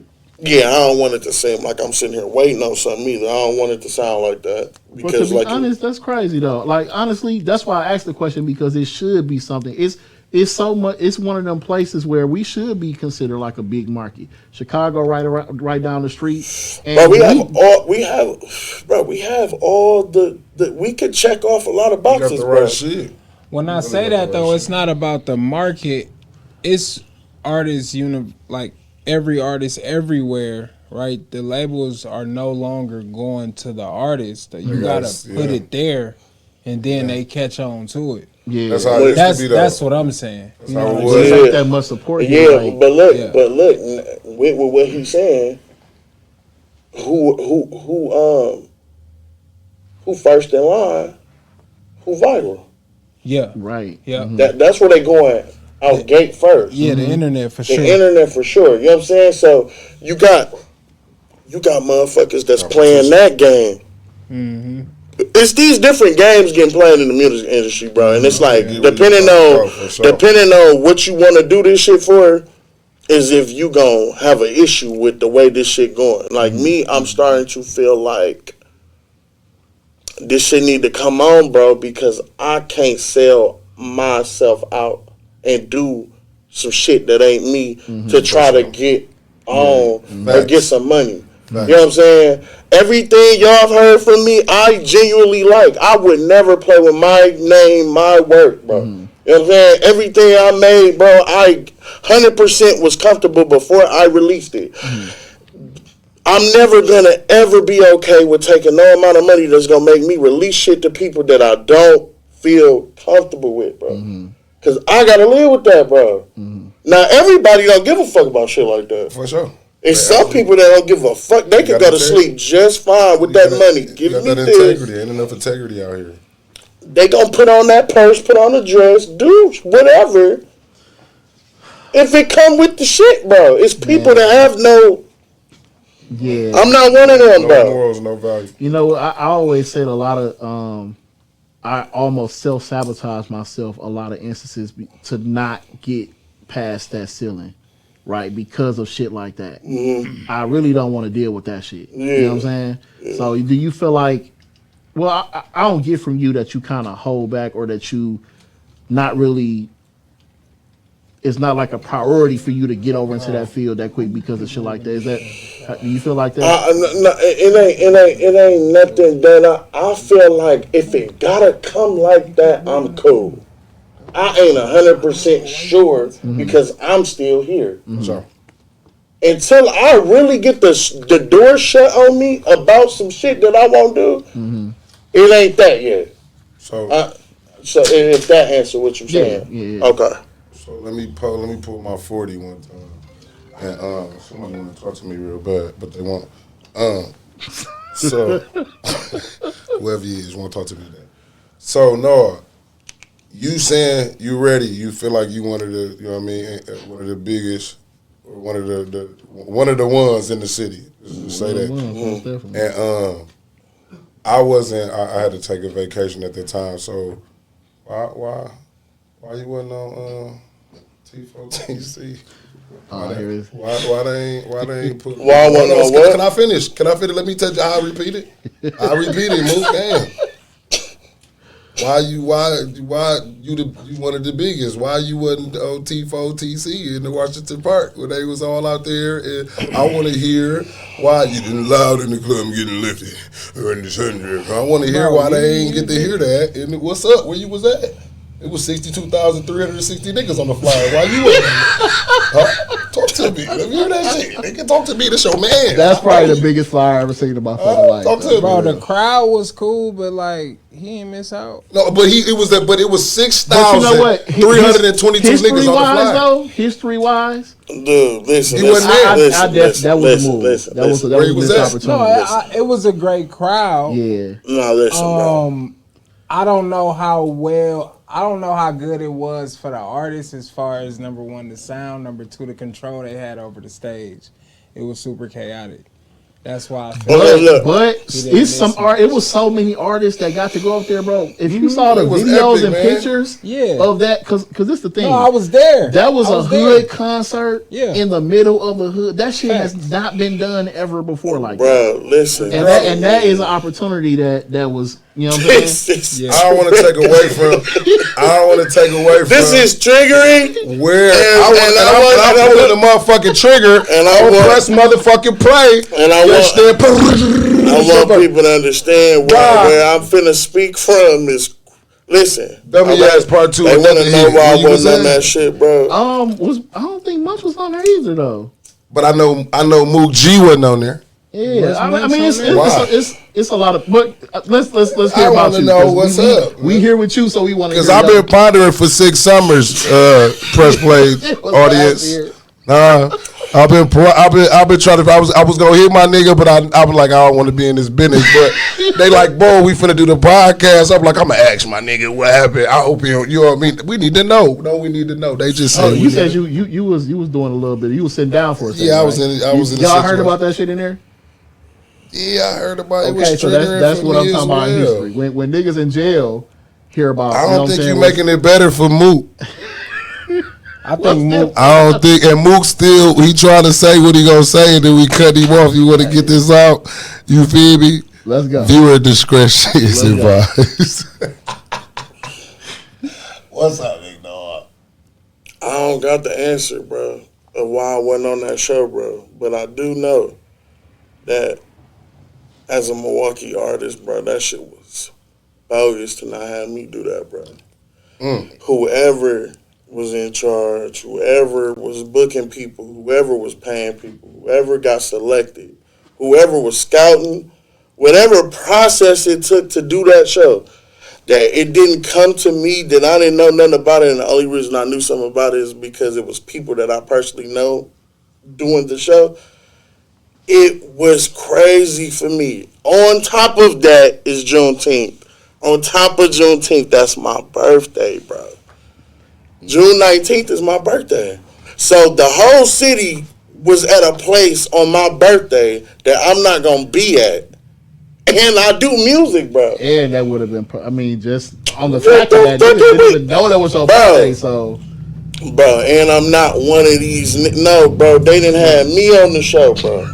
Yeah, I don't want it to seem like I'm sitting here waiting on something either. I don't want it to sound like that But to because, be like, honest, that's crazy though. Like honestly, that's why I asked the question because it should be something. It's so much. It's one of them places where we should be considered like a big market. Chicago, right down the street. And bro, we have all the we could check off a lot of You got boxes, the bro. right shit. When I really say got that the though, right it's not about the market. It's artists, like every artist everywhere, right? The labels are no longer going to the artist. That you gotta Yes, put yeah. it there, and then they catch on to it. yeah, That's how it used That's to be, though. that's what I'm saying. You how know it what was. I'm It's saying? like that much support. Yeah, here, like, but look, Yeah. with what he's saying, who first in line, who viral? Yeah, right. yeah, That's where they going out gate first. yeah. The internet for The sure. internet for sure. You know what I'm saying? So you got motherfuckers that's playing that game. Mm-hmm. It's these different games getting played in the music industry, bro. And it's like Yeah, depending on for sure. depending on what you want to do this shit for, is if you gonna have an issue with the way this shit going. Like me, I'm starting to feel like this shit need to come on, bro, because I can't sell myself out and do some shit that ain't me to try to get on or Facts. get some money. Facts. You know what I'm saying? Everything y'all have heard from me, I genuinely like. I would never play with my name, my work, bro. You know what I'm saying? Everything I made, bro, I 100% was comfortable before I released it. I'm never gonna ever be okay with taking no amount of money that's gonna make me release shit to people that I don't feel comfortable with, bro. Cause I gotta live with that, bro. Now everybody don't give a fuck about shit like that. For sure. It's some people that don't give a fuck. They can got go to integrity. sleep just fine with that money. Give you me got that this. integrity. Ain't enough integrity out here. They gonna put on that purse, put on the dress, do whatever. If it come with the shit, bro. It's people that have no. Yeah. I'm not one of them, No bro. morals, no value. You know, I always said a lot of I almost self-sabotage myself a lot of instances to not get past that ceiling, right? Because of shit like that. I really don't want to deal with that shit. You know what I'm saying? So do you feel like, well, I don't get from you that you kind of hold back or that you not really, it's not like a priority for you to get over into that field that quick because of shit like that. Is that, do you feel like that? No, it ain't nothing that I feel like if it gotta come like that, I'm cool. I ain't 100% sure because I'm still here. So, Until I really get the door shut on me about some shit that I won't do, it ain't that yet. so, So if that answer what you're saying, yeah. okay. so let me pull my 40 one time. And somebody want to talk to me real bad, but they won't. So whoever he is want to talk to me today. So Noah, you saying you ready? You feel like you one of the, you know what I mean, one of the biggest, or one of the ones in the city. Just say that. Definitely. And I wasn't. I had to take a vacation at the time. So why you wasn't on T4TC? Why they ain't put? Why wasn't on what? Can I finish? Let me tell you. I repeat it. Mook. Damn. Why you one of the biggest? Why you wasn't on T4TC in the Washington Park when they was all out there? And I want to hear why you didn't loud in the club getting lifted or in the sunroof. I want to hear why they ain't get to hear that. And what's up? Where you was at? It was 62,360 niggas on the flyer. Why you wasn't? Huh? Talk to me. Let me hear that shit. They can talk to me. That's your man. That's probably the biggest flyer I ever seen in my fucking life. Talk to me. Bro, the crowd was cool, but like he ain't miss out. No, but it was 6,322 niggas on the flyer. Though, history-wise, dude, listen. He wasn't there. That was a move. That was a missed opportunity. No, it was a great crowd. Yeah. No, listen, bro. I don't know how good it was for the artists as far as number one, the sound, number two, the control they had over the stage. It was super chaotic. That's why I feel but it's some art. It was so many artists that got to go up there, bro. If you saw the videos and pictures of that, because this the thing. No, I was there. That was a hood concert in the middle of a hood. That shit Facts. has not been done ever before like that. Bro, listen. And that is an opportunity that was, you know what I'm saying? I don't want to take away from. This is triggering. Where I put the motherfucking trigger and I press motherfucking play. And I want people to understand where I'm finna speak from is. Listen, Dummy ass part 2. They want to know why I wasn't on that shit, bro. I don't think much was on there either though. But I know Mook G wasn't on there. Yeah, I mean it's a lot of. But let's hear about you. Know what's up. We here with you, so we want to. Because I've been pondering for 6 summers. Press play audience. I've been trying to. I was gonna hit my nigga, but I was like, I don't want to be in this business. But they like, bro, we finna do the podcast. I'm like, I'm gonna ask my nigga what happened. I hope you know what I mean. We need to know. No, we need to know. They just said. You said you was doing a little bit. You was sitting down for a second. Yeah, I was in. Y'all heard about that shit in there? Yeah, I heard about it. Okay, so that's what I'm talking about in history. When niggas in jail hear about, I don't think you're making it better for Mook. I think Mook. I don't think, and Mook still, he trying to say what he gonna say, and then we cut him off. You want to get this out? You feel me? Let's go. Viewer discretion is advised. What's up, big dog? I don't got the answer, bro, of why I wasn't on that show, bro. But I do know that as a Milwaukee artist, bro, that shit was bogus to not have me do that, bro. Whoever was in charge, whoever was booking people, whoever was paying people, whoever got selected, whoever was scouting, whatever process it took to do that show, that it didn't come to me, that I didn't know nothing about it, and the only reason I knew something about it is because it was people that I personally know doing the show. It was crazy for me. On top of that is Juneteenth. On top of Juneteenth, that's my birthday, bro. June 19th is my birthday. So the whole city was at a place on my birthday that I'm not going to be at. And I do music, bro. And that would have been, I mean, just on the fact of that, they didn't even know that was your birthday, so. Bro, and I'm not one of these. No, bro, they didn't have me on the show, bro.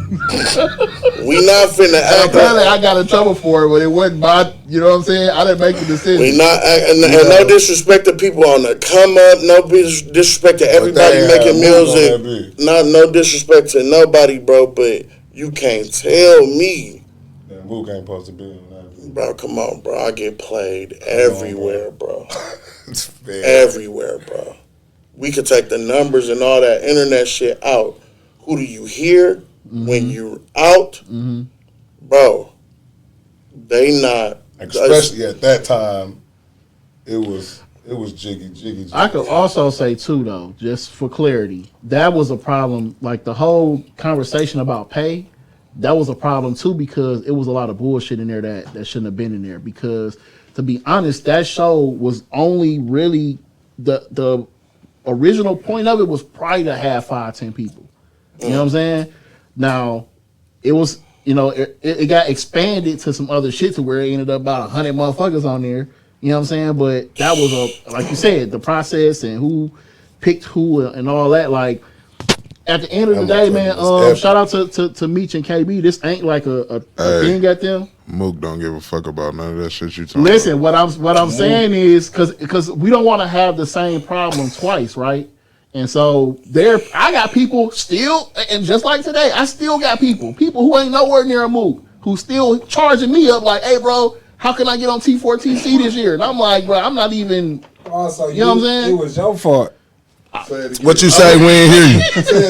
We not finna act. Apparently, I got in trouble for it, but it wasn't my. You know what I'm saying? I didn't make the decision. We not, and no disrespect to people on the come up. No disrespect to everybody making music. No disrespect to nobody, bro. But you can't tell me. That Mook ain't supposed to be on that. Bro, come on, bro. I get played everywhere, bro. Everywhere, bro. We could take the numbers and all that internet shit out. Who do you hear when you're out? Bro, they not. Especially at that time, it was jiggy. I could also say, too, though, just for clarity, that was a problem. Like, the whole conversation about pay, that was a problem, too, because it was a lot of bullshit in there that shouldn't have been in there. Because to be honest, that show was only really the original point of it was probably to have 5-10 people. You know what I'm saying? Now, it was, it got expanded to some other shit to where it ended up about 100 motherfuckers on there. You know what I'm saying? But that was like you said, the process and who picked who and all that. Like, at the end of the day, man, shout out to Meech and KB. This ain't like a thing at them. Mook don't give a fuck about none of that shit you talking Listen, about. what I'm saying is because we don't want to have the same problem twice, right? And so I got people still, and just like today, I still got people who ain't nowhere near a Mook who still charging me up like, hey, bro, how can I get on T4TC this year? And I'm like, bro, I'm not even. Also, you know what I'm saying? It was your fault. What you say? We ain't hear you.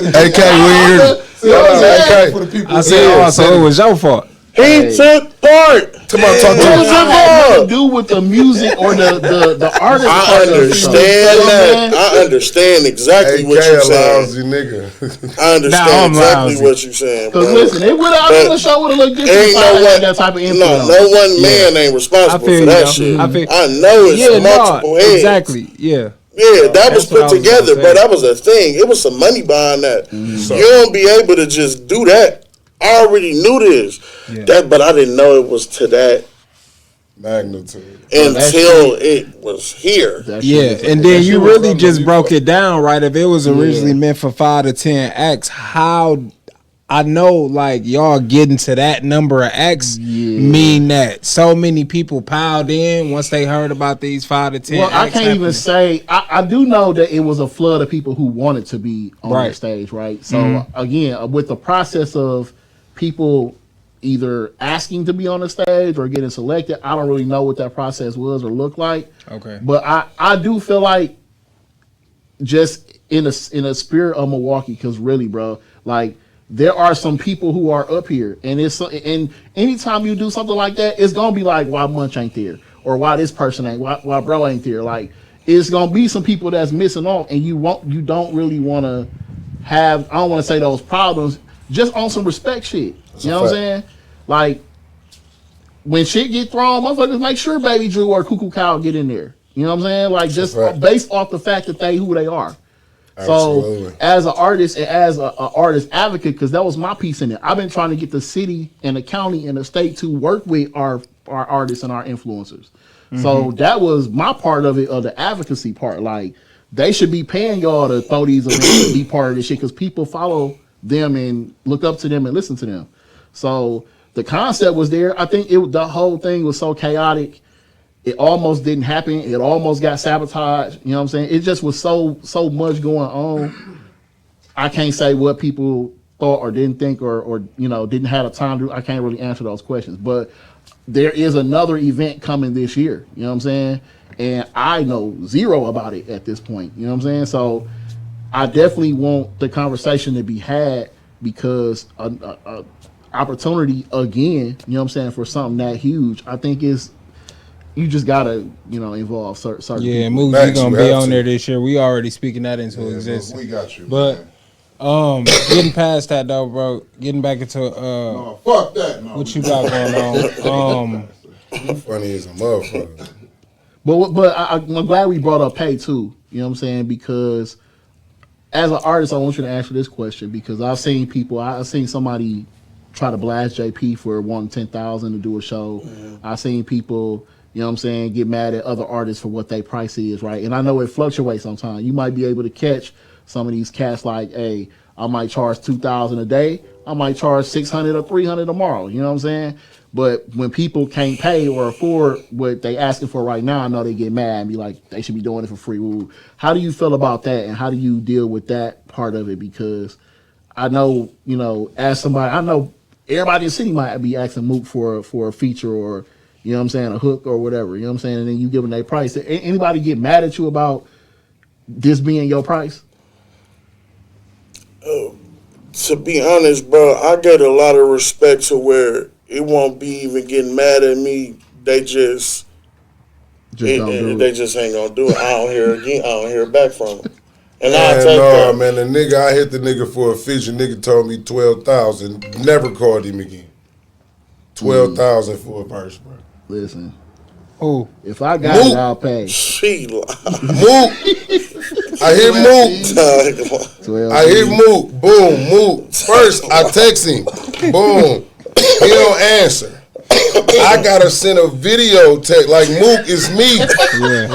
AK, we ain't hear you. You know what I'm saying? I said, also, it was your fault. He took part. Come on, talk to It me. had nothing to do with the music or the artist. I understand that. I understand exactly what you're saying. lousy nigga. I understand exactly what you're saying. Because listen, it would have the show would have looked different if I had that type of influence. No one man ain't responsible for that shit. I know it's multiple heads. Exactly. Yeah. Yeah, that was put together, bro. That was a thing. It was some money behind that. You don't be able to just do that. I already knew this, but I didn't know it was to that magnitude until it was here. Yeah, and then you really just broke it down, right? If it was originally meant for 5 to 10 acts, how I know like y'all getting to that number of acts mean that so many people piled in once they heard about these 5 to 10 Well, acts I can't happening. even say I do know that it was a flood of people who wanted to be on the stage, right? So again, with the process of people either asking to be on the stage or getting selected, I don't really know what that process was or looked like. Okay. But I do feel like just in a spirit of Milwaukee, because really, bro, like there are some people who are up here, and anytime you do something like that, it's gonna be like, why Munch ain't there, or why this person ain't, why bro ain't there. Like it's gonna be some people that's missing off, and you don't really want to have. I don't want to say those problems. Just on some respect shit. You know what I'm saying? Like when shit get thrown, motherfuckers make sure Baby Drew or Cuckoo Cow get in there. You know what I'm saying? Like just based off the fact that who they are. Absolutely. So as an artist and as an artist advocate, because that was my piece in it, I've been trying to get the city and the county and the state to work with our artists and our influencers. So that was my part of it, of the advocacy part. Like they should be paying y'all to throw these events and be part of this shit, because people follow them and look up to them and listen to them. So the concept was there. I think the whole thing was so chaotic. It almost didn't happen. It almost got sabotaged. You know what I'm saying? It just was so much going on. I can't say what people thought or didn't think or didn't have the time to. I can't really answer those questions. But there is another event coming this year. You know what I'm saying? And I know zero about it at this point. You know what I'm saying? So I definitely want the conversation to be had, because a opportunity again, you know what I'm saying, for something that huge, I think you just gotta, involve certain Yeah, people. Mook, you gonna be on there this year. We already speaking that into existence. We got you. But getting past that though, bro, getting back into no, fuck that. No. What you got going on? You funny as a motherfucker. But I'm glad we brought up pay too. You know what I'm saying? Because as an artist, I want you to answer this question, because I've seen somebody try to blast JP for wanting $10,000 to do a show. Mm-hmm. I've seen people, you know what I'm saying, get mad at other artists for what their price is, right? And I know it fluctuates sometimes. You might be able to catch some of these cats like, hey, I might charge $2,000 a day. I might charge $600 or $300 tomorrow. You know what I'm saying? But when people can't pay or afford what they asking for right now, I know they get mad and be like, they should be doing it for free. Ooh. How do you feel about that, and how do you deal with that part of it? Because I know, as somebody, I know everybody in the city might be asking Mook for a feature or, you know what I'm saying, a hook or whatever. You know what I'm saying? And then you give them their price. Anybody get mad at you about this being your price? To be honest, bro, I get a lot of respect to where it won't be even getting mad at me. They just they just ain't gonna do it. I don't hear back from them. And I take that. Man, the nigga, I hit the nigga for a feature. Nigga told me 12,000. Never called him again. 12,000 for a verse, bro. Listen. Who? If I got Mook. it, I'll pay. She lied. Mook. I hear Mook. I hear Mook. Boom, Mook. First, I text him. Boom. He don't answer. I gotta send a video text like Mook is me,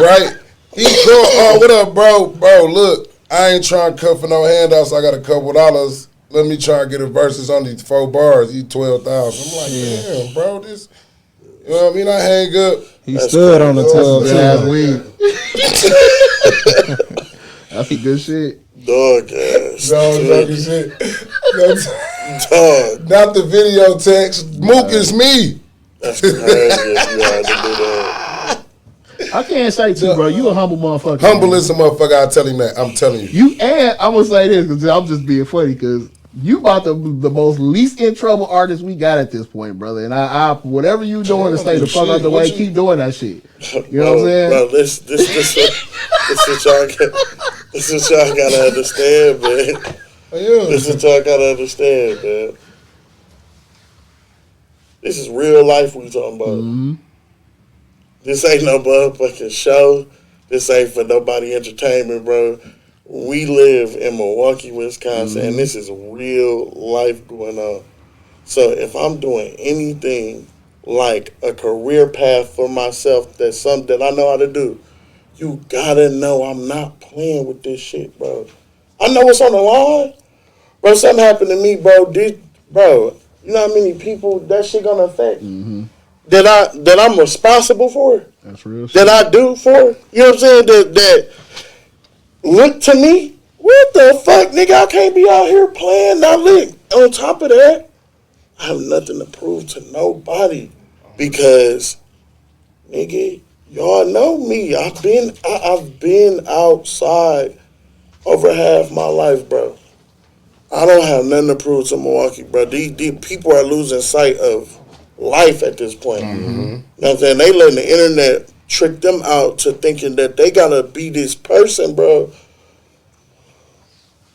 right? He called. Oh, what up, bro? Bro, look, I ain't trying to cut for no handouts. I got a couple dollars. Let me try to get a verses on these 4 bars. He 12,000. I'm like, damn, bro, this. You know what I mean? I hang up. He stood on the 12. That's a good shit. Dog ass. No, shit. Dog. Not the video text. Mook is me. That's crazy if you had to do that. I can't say too, bro. You a humble motherfucker. Humble as a motherfucker. I'll tell him that. I'm telling you. You and I'm gonna say this because I'm just being funny because you about the most least in trouble artist we got at this point, brother. And I whatever you doing to stay the fuck out the way, keep doing that shit. You know what I'm saying? Bro, this what y'all gotta understand, man. This is what y'all gotta understand, man. This is real life we talking about. Mm-hmm. This ain't no motherfucking show. This ain't for nobody entertainment, bro. We live in Milwaukee, Wisconsin, and this is real life going on. So if I'm doing anything like a career path for myself, that's something that I know how to do, you gotta know I'm not playing with this shit, bro. I know what's on the line. Bro, something happened to me, bro. Bro, you know how many people that shit gonna affect? That I'm responsible for? That's real shit. That I do for? You know what I'm saying? That look to me? What the fuck, nigga? I can't be out here playing, not lit. On top of that, I have nothing to prove to nobody because, nigga, y'all know me. I've been outside over half my life, bro. I don't have nothing to prove to Milwaukee, bro. These people are losing sight of life at this point. You know what I'm saying? They letting the internet trick them out to thinking that they gotta be this person, bro.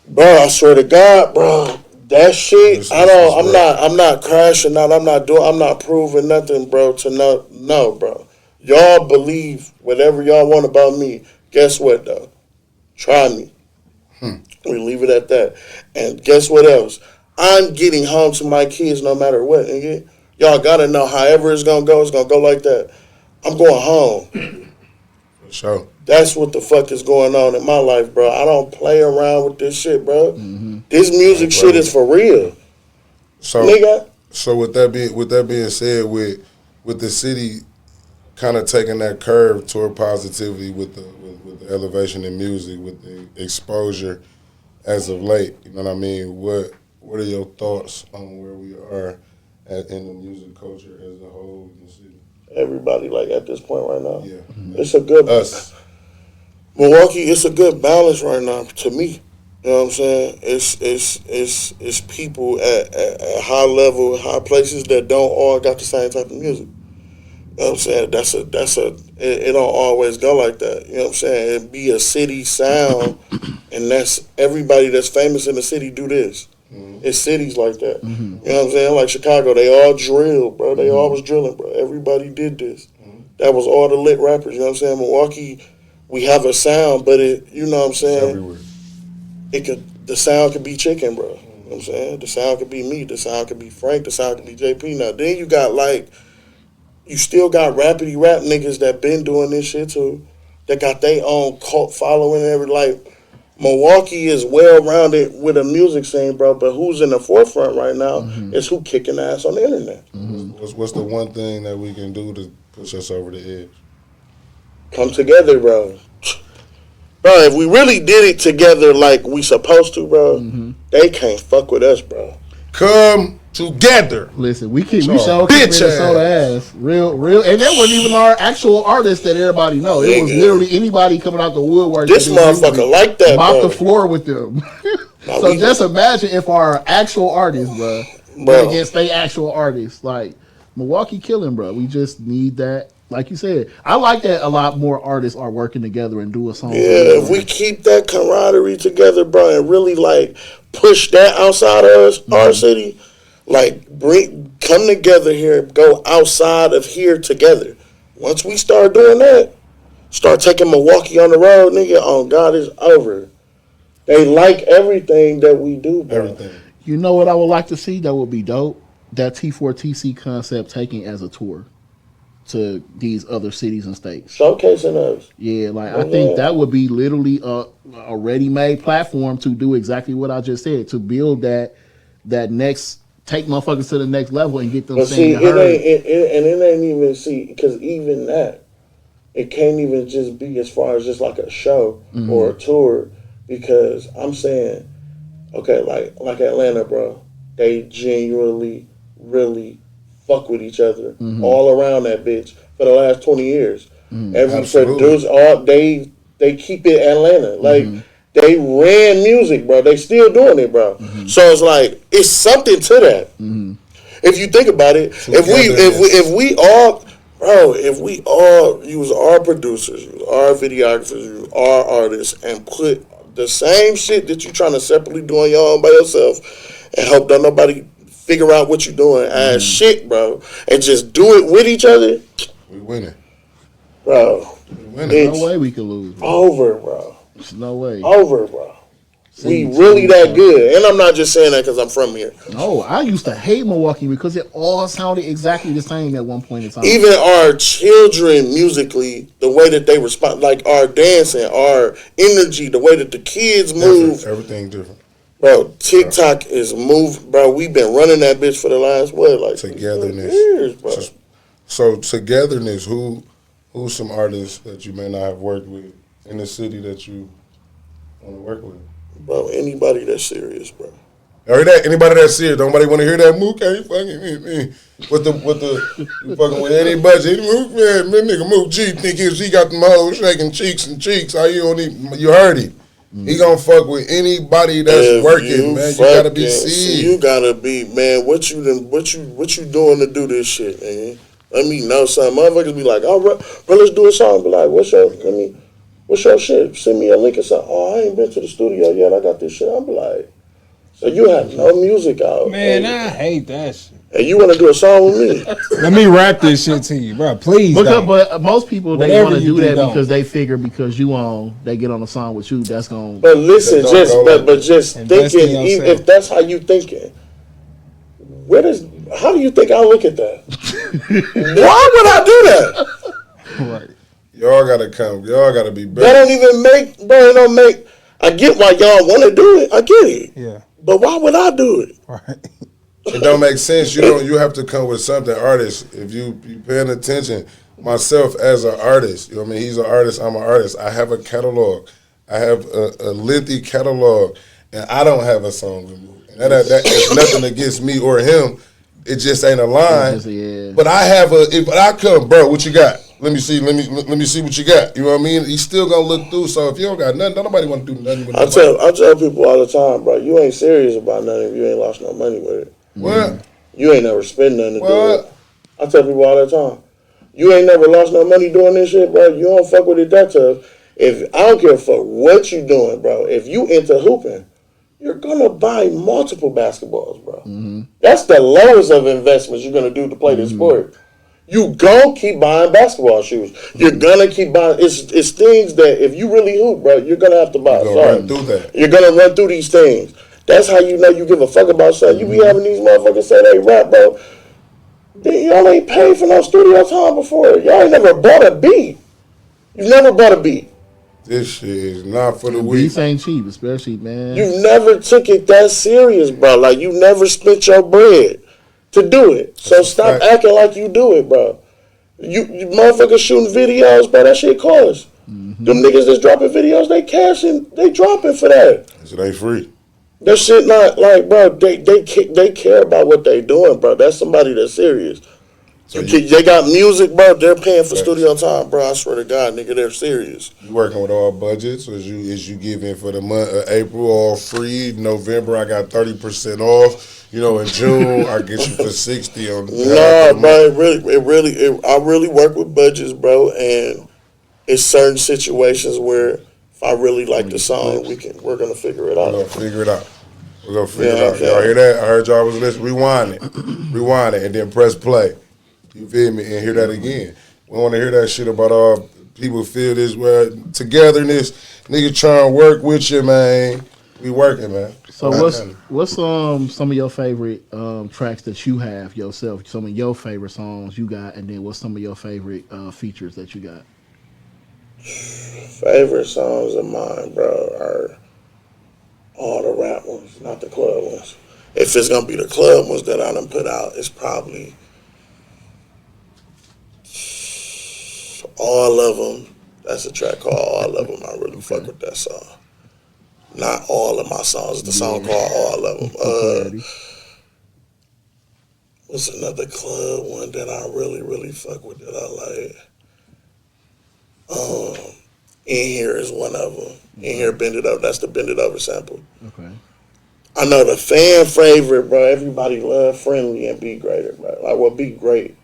Bro, I swear to God, bro, that shit. I'm not crashing out. I'm not proving nothing, bro. No, bro. Y'all believe whatever y'all want about me. Guess what, though? Try me. We leave it at that. And guess what else? I'm getting home to my kids no matter what, nigga. Y'all gotta know however it's gonna go like that. I'm going home. For sure. That's what the fuck is going on in my life, bro. I don't play around with this shit, bro. This music shit is for real. So, nigga. So with that being said, with the city kind of taking that curve toward positivity with the elevation in music, with the exposure as of late, you know what I mean? What are your thoughts on where we are in the music culture as a whole in the city? Everybody, like, at this point right now. Yeah. It's a good Us. Milwaukee, it's a good balance right now to me. You know what I'm saying? It's people at high level, high places that don't all got the same type of music. You know what I'm saying? It don't always go like that. You know what I'm saying? It be a city sound, and that's everybody that's famous in the city do this. It's cities like that. You know what I'm saying? Like Chicago, they all drill, bro. They all was drilling, bro. Everybody did this. That was all the lit rappers. You know what I'm saying? Milwaukee, we have a sound, but you know what I'm saying? Everywhere. The sound could be chicken, bro. You know what I'm saying? The sound could be me. The sound could be Frank. The sound could be JP. Now, then you got you still got rappity rap niggas that been doing this shit too. That got their own cult following and everything. Milwaukee is well-rounded with a music scene, bro, but who's in the forefront right now is who kicking ass on the internet. What's the one thing that we can do to push us over the edge? Come together, bro. Bro, if we really did it together like we supposed to, bro, they can't fuck with us, bro. Come together. Listen, we Bitch showed Minnesota ass. Real, and that wasn't even our actual artist that everybody know. It was literally anybody coming out the woodwork. This motherfucker like that, mop bro. the floor with them. So just imagine if our actual artists, bro, went against they actual artists. Like, Milwaukee killing, bro. We just need that. Like you said, I like that a lot more artists are working together and do a song. Yeah, if we keep that camaraderie together, bro, and really, like, push that outside of our city, like, come together here, go outside of here together. You Once we start doing that, start taking Milwaukee on the road, nigga, oh God, it's over. They like everything that we do, bro. Everything. You know what I would like to see? That would be dope. That T4TC concept taken as a tour to these other cities and states. Showcasing us. Yeah, like I think that would be literally a ready-made platform to do exactly what I just said, to build that next, take motherfuckers to the next level and get them But saying see, it ain't even, see, because even that, it can't even just be as far as just like a show or a tour, because I'm saying, okay, like Atlanta, bro, they genuinely really fuck with each other all around that bitch for the last 20 years. Every producer, they keep it Atlanta. Like, they ran music, bro. They still doing it, bro. So it's like, it's something to that. If you think about it, if we all use our producers, use our videographers, use our artists, and put the same shit that you're trying to separately do on your own by yourself, and hope that nobody figure out what you're doing as shit, bro, and just do it with each other, We winning. bro. no way we could lose. Bro. Over, bro. There's no way. Over, bro. We really that good. And I'm not just saying that because I'm from here. No, I used to hate Milwaukee because it all sounded exactly the same at one point in time. Even our children musically, the way that they respond, like our dancing, our energy, the way that the kids move. Everything different. Bro, TikTok is moved, bro. We've been running that bitch for the last, Togetherness. years, bro. So togetherness, who's some artists that you may not have worked with in the city that you want to work with? Bro, anybody that's serious, bro. Heard that? Anybody that's serious? Nobody want to hear that Mook? Ain't fucking you fucking with any budget. Mook, man, nigga Mook G think he got them hoes shaking cheeks and cheeks. How you don't even, you heard him. He gonna fuck with anybody that's working, man. You gotta be serious. You gotta be, man. What you doing to do this shit, man? Let me know something. Motherfuckers be like, oh, bro, let's do a song. Be like, what's your shit? Send me a link or something. Oh, I ain't been to the studio yet. I got this shit. I'm like, so you have no music out. Man, I hate that shit. And you want to do a song with me? Let me rap this shit to you, bro. Please. But most people, they Whatever want to you do do, that don't. because they figure because they get on a song with you, that's going to... But listen, just Invest in thinking, even yourself. if that's how you thinking, how do you think I look at that? Why would I do that? Right. Y'all gotta come. Y'all gotta be better. That don't even make, bro, it don't make, I get why y'all want to do it. I get it. Yeah. But why would I do it? Right. It don't make sense. You have to come with something, artist. If you paying attention, myself as an artist, you know what I mean? He's an artist, I'm an artist. I have a catalog. I have a lengthy catalog, and I don't have a song with Mook. And that is nothing against me or him. It just ain't a line. Yeah. But I have if I come, bro, what you got? Let me see what you got. You know what I mean? He's still gonna look through. So if you don't got nothing, nobody want to do nothing with it. I tell people all the time, bro, you ain't serious about nothing if you ain't lost no money with it. What? You ain't never spent nothing to do What? it. I tell people all the time, you ain't never lost no money doing this shit, bro. You don't fuck with it that tough. If I don't care for what you doing, bro. If you into hooping, you're gonna buy multiple basketballs, bro. That's the lowest of investments you're gonna do to play this sport. You gonna keep buying basketball shoes. You're gonna keep buying. It's things that if you really hoop, bro, you're gonna have to buy. You're gonna run through that. You're gonna run through these things. That's how you know you give a fuck about something. You be having these motherfuckers say they rap, bro. Y'all ain't paid for no studio time before. Y'all ain't never bought a beat. You never bought a beat. This shit is not for the weak. Beats ain't cheap, especially, man. You never took it that serious, bro. Like, you never spent your bread to do it. So stop acting like you do it, bro. You motherfuckers shooting videos, bro. That shit costs. Them niggas that's dropping videos, they cashing, they dropping for that. It ain't free. That shit not like, bro. They care about what they doing, bro. That's somebody that's serious. So They got music, bro. They're paying for studio time, bro. I swear to God, nigga, they're serious. You working with all budgets? Or is you giving for the month of April all free? November I got 30% off. You know, in June I get you for 60 on. Nah, bro. I really work with budgets, bro. And it's certain situations where if I really like the song, we're gonna figure it out. We're gonna figure it out. Y'all hear that? I heard y'all was listening. Rewind it, and then press play. You feel me? And hear that again. We want to hear that shit about all people feel this way. Togetherness, nigga trying to work with you, man. We working, man. So what's some of your favorite tracks that you have yourself? Some of your favorite songs you got, and then what's some of your favorite features that you got? Favorite songs of mine, bro, are all the rap ones, not the club ones. If it's gonna be the club ones that I done put out, it's probably all of them. That's a track called All of Them. I really fuck with that song. Not all of my songs. It's the song called All of Them. What's another club one that I really, really fuck with that I like? In Here is one of them. In Here, Bend It Up. That's the Bend It Over sample. Okay. I know the fan favorite, bro. Everybody love Friendly and Be Greater, bro. Like, well, Be Great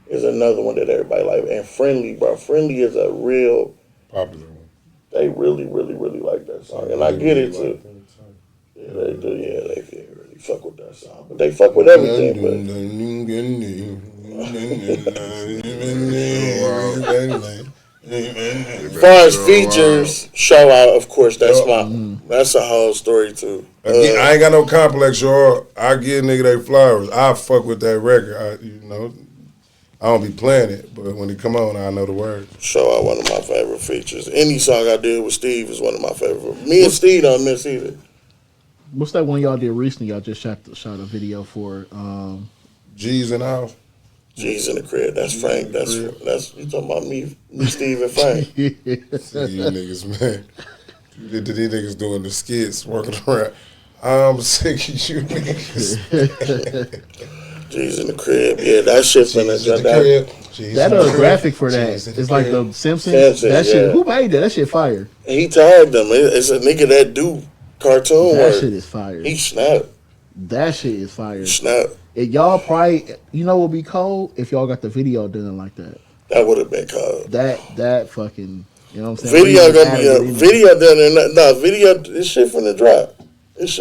is another one that everybody like. And Friendly, bro. Friendly is a real popular one. They really, really, really like that song. And I get it, too. Yeah, they do. Yeah, they really fuck with that song. But they fuck with everything, as far as features, show out, of course, that's that's a whole story too. Again, I ain't got no complex, y'all. I give nigga they flowers. I fuck with that record. I don't be playing it, but when it come on, I know the words. Show out, one of my favorite features. Any song I did with Steve is one of my favorite. Me and Steve don't miss either. What's that one y'all did recently? Y'all just shot a video for G's and House. G's in the crib. That's Frank. That's you talking about me, Steve, and Frank. See you niggas, man. These niggas doing the skits, working around. I'm sick of you niggas. G's in the crib. Yeah, that shit finna jump that graphic for that. It's like the Simpsons. That shit. Yeah. Who made that? That shit fire. He tagged them. It's a nigga that do cartoon That work. shit is fire. He snapped. That shit is fire. Snap. Y'all probably, you know what would be cold? If y'all got the video done like that. That would have been cold. That fucking, you know what I'm saying? Video gonna be a video done in video. This shit finna drop.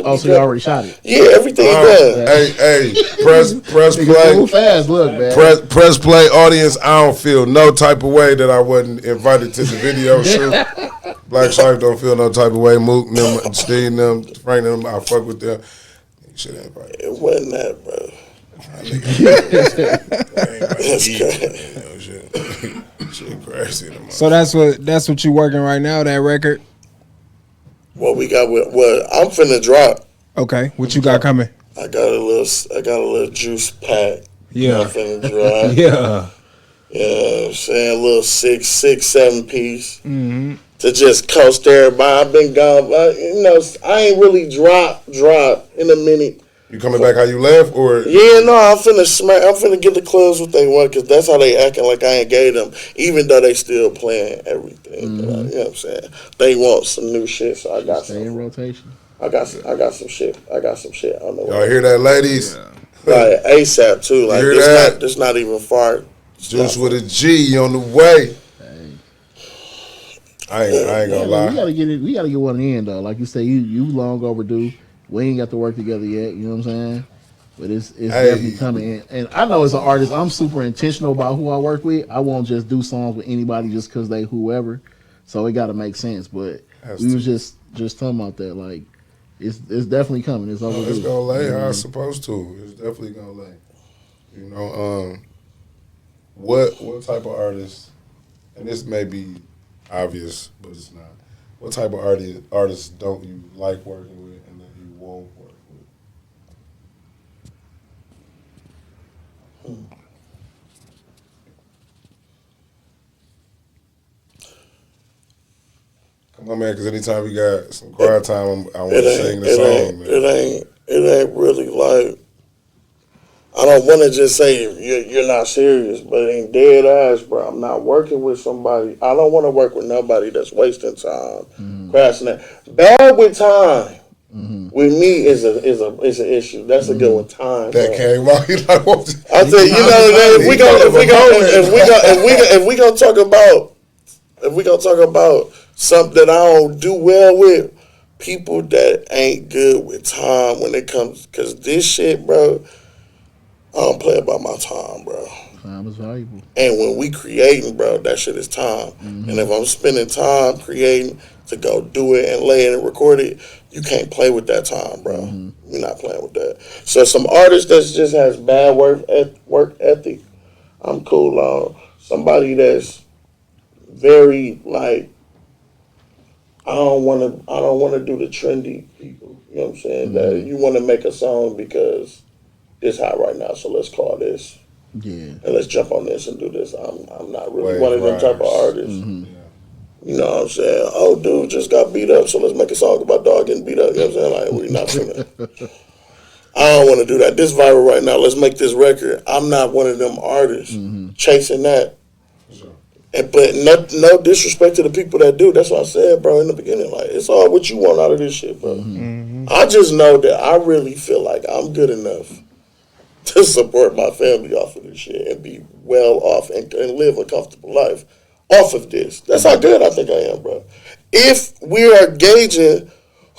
Oh, so you already shot it? Yeah, everything done. Hey, press play. Move fast, look, man. Press play, audience. I don't feel no type of way that I wasn't invited to the video shoot. Black Shark don't feel no type of way. Mook, them, Steve, them, Frank, them. I fuck with them. Shit ain't right. It wasn't that, bro. Shit crazy. So that's what you working right now. That record. What we got with I'm finna drop. Okay, what you got coming? I got a little juice pack. Yeah. I'm finna drop. Yeah. You know what I'm saying? A little 6, 7 piece. Mm-hmm. To just coast everybody. I've been gone. I ain't really drop in a minute. You coming back how you left, or? Yeah, no, I'm finna get the clubs what they want, because that's how they acting like I ain't gave them, even though they still playing everything. You know what I'm saying? They want some new shit, so I got Stay in rotation. I got some shit. I got some shit on the way. Y'all hear that, ladies? Yeah. Like ASAP too. Like this not even far. Juice with a G on the way. I ain't gonna lie. We gotta get one in though. Like you say, you long overdue. We ain't got to work together yet. You know what I'm saying? But it's definitely coming in. And I know as an artist, I'm super intentional about who I work with. I won't just do songs with anybody just because they whoever. So it got to make sense. But we was just talking about that. Like it's definitely coming. It's overdue. It's gonna lay how it's supposed to. It's definitely gonna lay. You know, what type of artist? And this may be obvious, but it's not. What type of artists don't you like working with, and that you won't work with? Come on, man, because anytime we got some quiet time, I want to sing the song, man. It ain't really like, I don't want to just say you're not serious, but it ain't dead ass, bro. I'm not working with somebody. I don't want to work with nobody that's wasting time, crashing that. Bad with time. With me is an issue. That's a good one. Time. That came out. He like, what? I tell you, if we gonna talk about something that I don't do well with, people that ain't good with time when it comes, because this shit, bro. I don't play about my time, bro. Time is valuable. And when we creating, bro, that shit is time. And if I'm spending time creating to go do it and lay it and record it, you can't play with that time, bro. You're not playing with that. So some artists that just has bad work ethic, I'm cool on. Somebody that's very like, I don't wanna do the trendy people. You know what I'm saying? That you wanna make a song because it's hot right now, so let's call this. Yeah. And let's jump on this and do this. I'm not really Wave one of them type of riders. artists. You know what I'm saying? Oh, dude just got beat up, so let's make a song about dog getting beat up. You know what I'm saying? Like, we're not finna. I don't want to do that. This viral right now. Let's make this record. I'm not one of them artists chasing that. But no disrespect to the people that do. That's what I said, bro, in the beginning. Like, it's all what you want out of this shit, bro. I just know that I really feel like I'm good enough to support my family off of this shit and be well off and live a comfortable life off of this. That's how good I think I am, bro. If we are gauging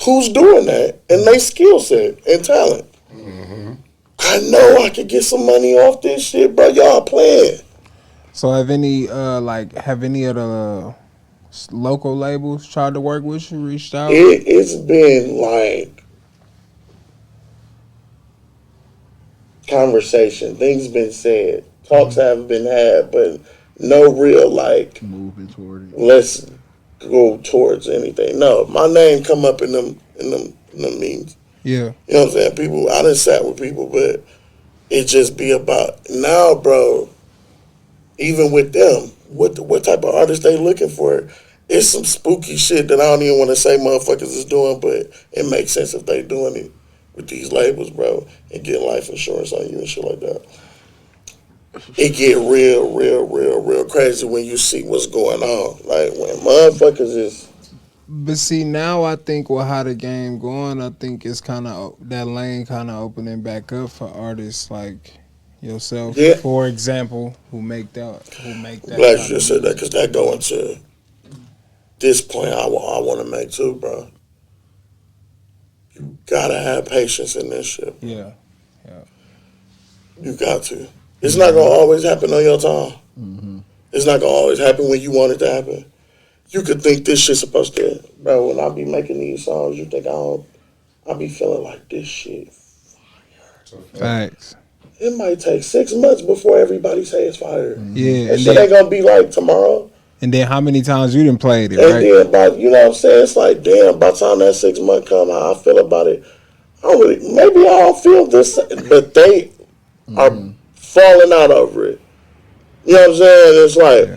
who's doing that and their skill set and talent, I know I could get some money off this shit, bro. Y'all playing. So have any of the local labels tried to work with you, reached out? It's been like conversation. Things been said. Talks haven't been had, but no real like Moving toward it. let's go towards anything. No, my name come up in them meetings. Yeah. You know what I'm saying? People, I done sat with people, but it just be about now, bro. Even with them, what type of artist they looking for? It's some spooky shit that I don't even want to say motherfuckers is doing, but it makes sense if they doing it with these labels, bro, and getting life insurance on you and shit like that. It get real crazy when you see what's going on. Like when motherfuckers is. But see, now I think with how the game going, I think it's kind of that lane kind of opening back up for artists like yourself, Yeah. for example, who make that. Glad kind you of just said that music. because that go into this point I want to make too, bro. You gotta have patience in this shit. Yeah. You got to. It's not gonna always happen on your time. It's not gonna always happen when you want it to happen. You could think this shit's supposed to, bro. When I be making these songs, you think I be feeling like this shit. Facts. It might take 6 months before everybody say it's fire. Yeah. That And shit then, ain't gonna be like tomorrow. how many times you done played it, And right? then, you know what I'm saying? It's like, damn, by the time that 6 month come, how I feel about it, maybe I don't feel this, but they are falling out over it. You know what I'm saying? It's like,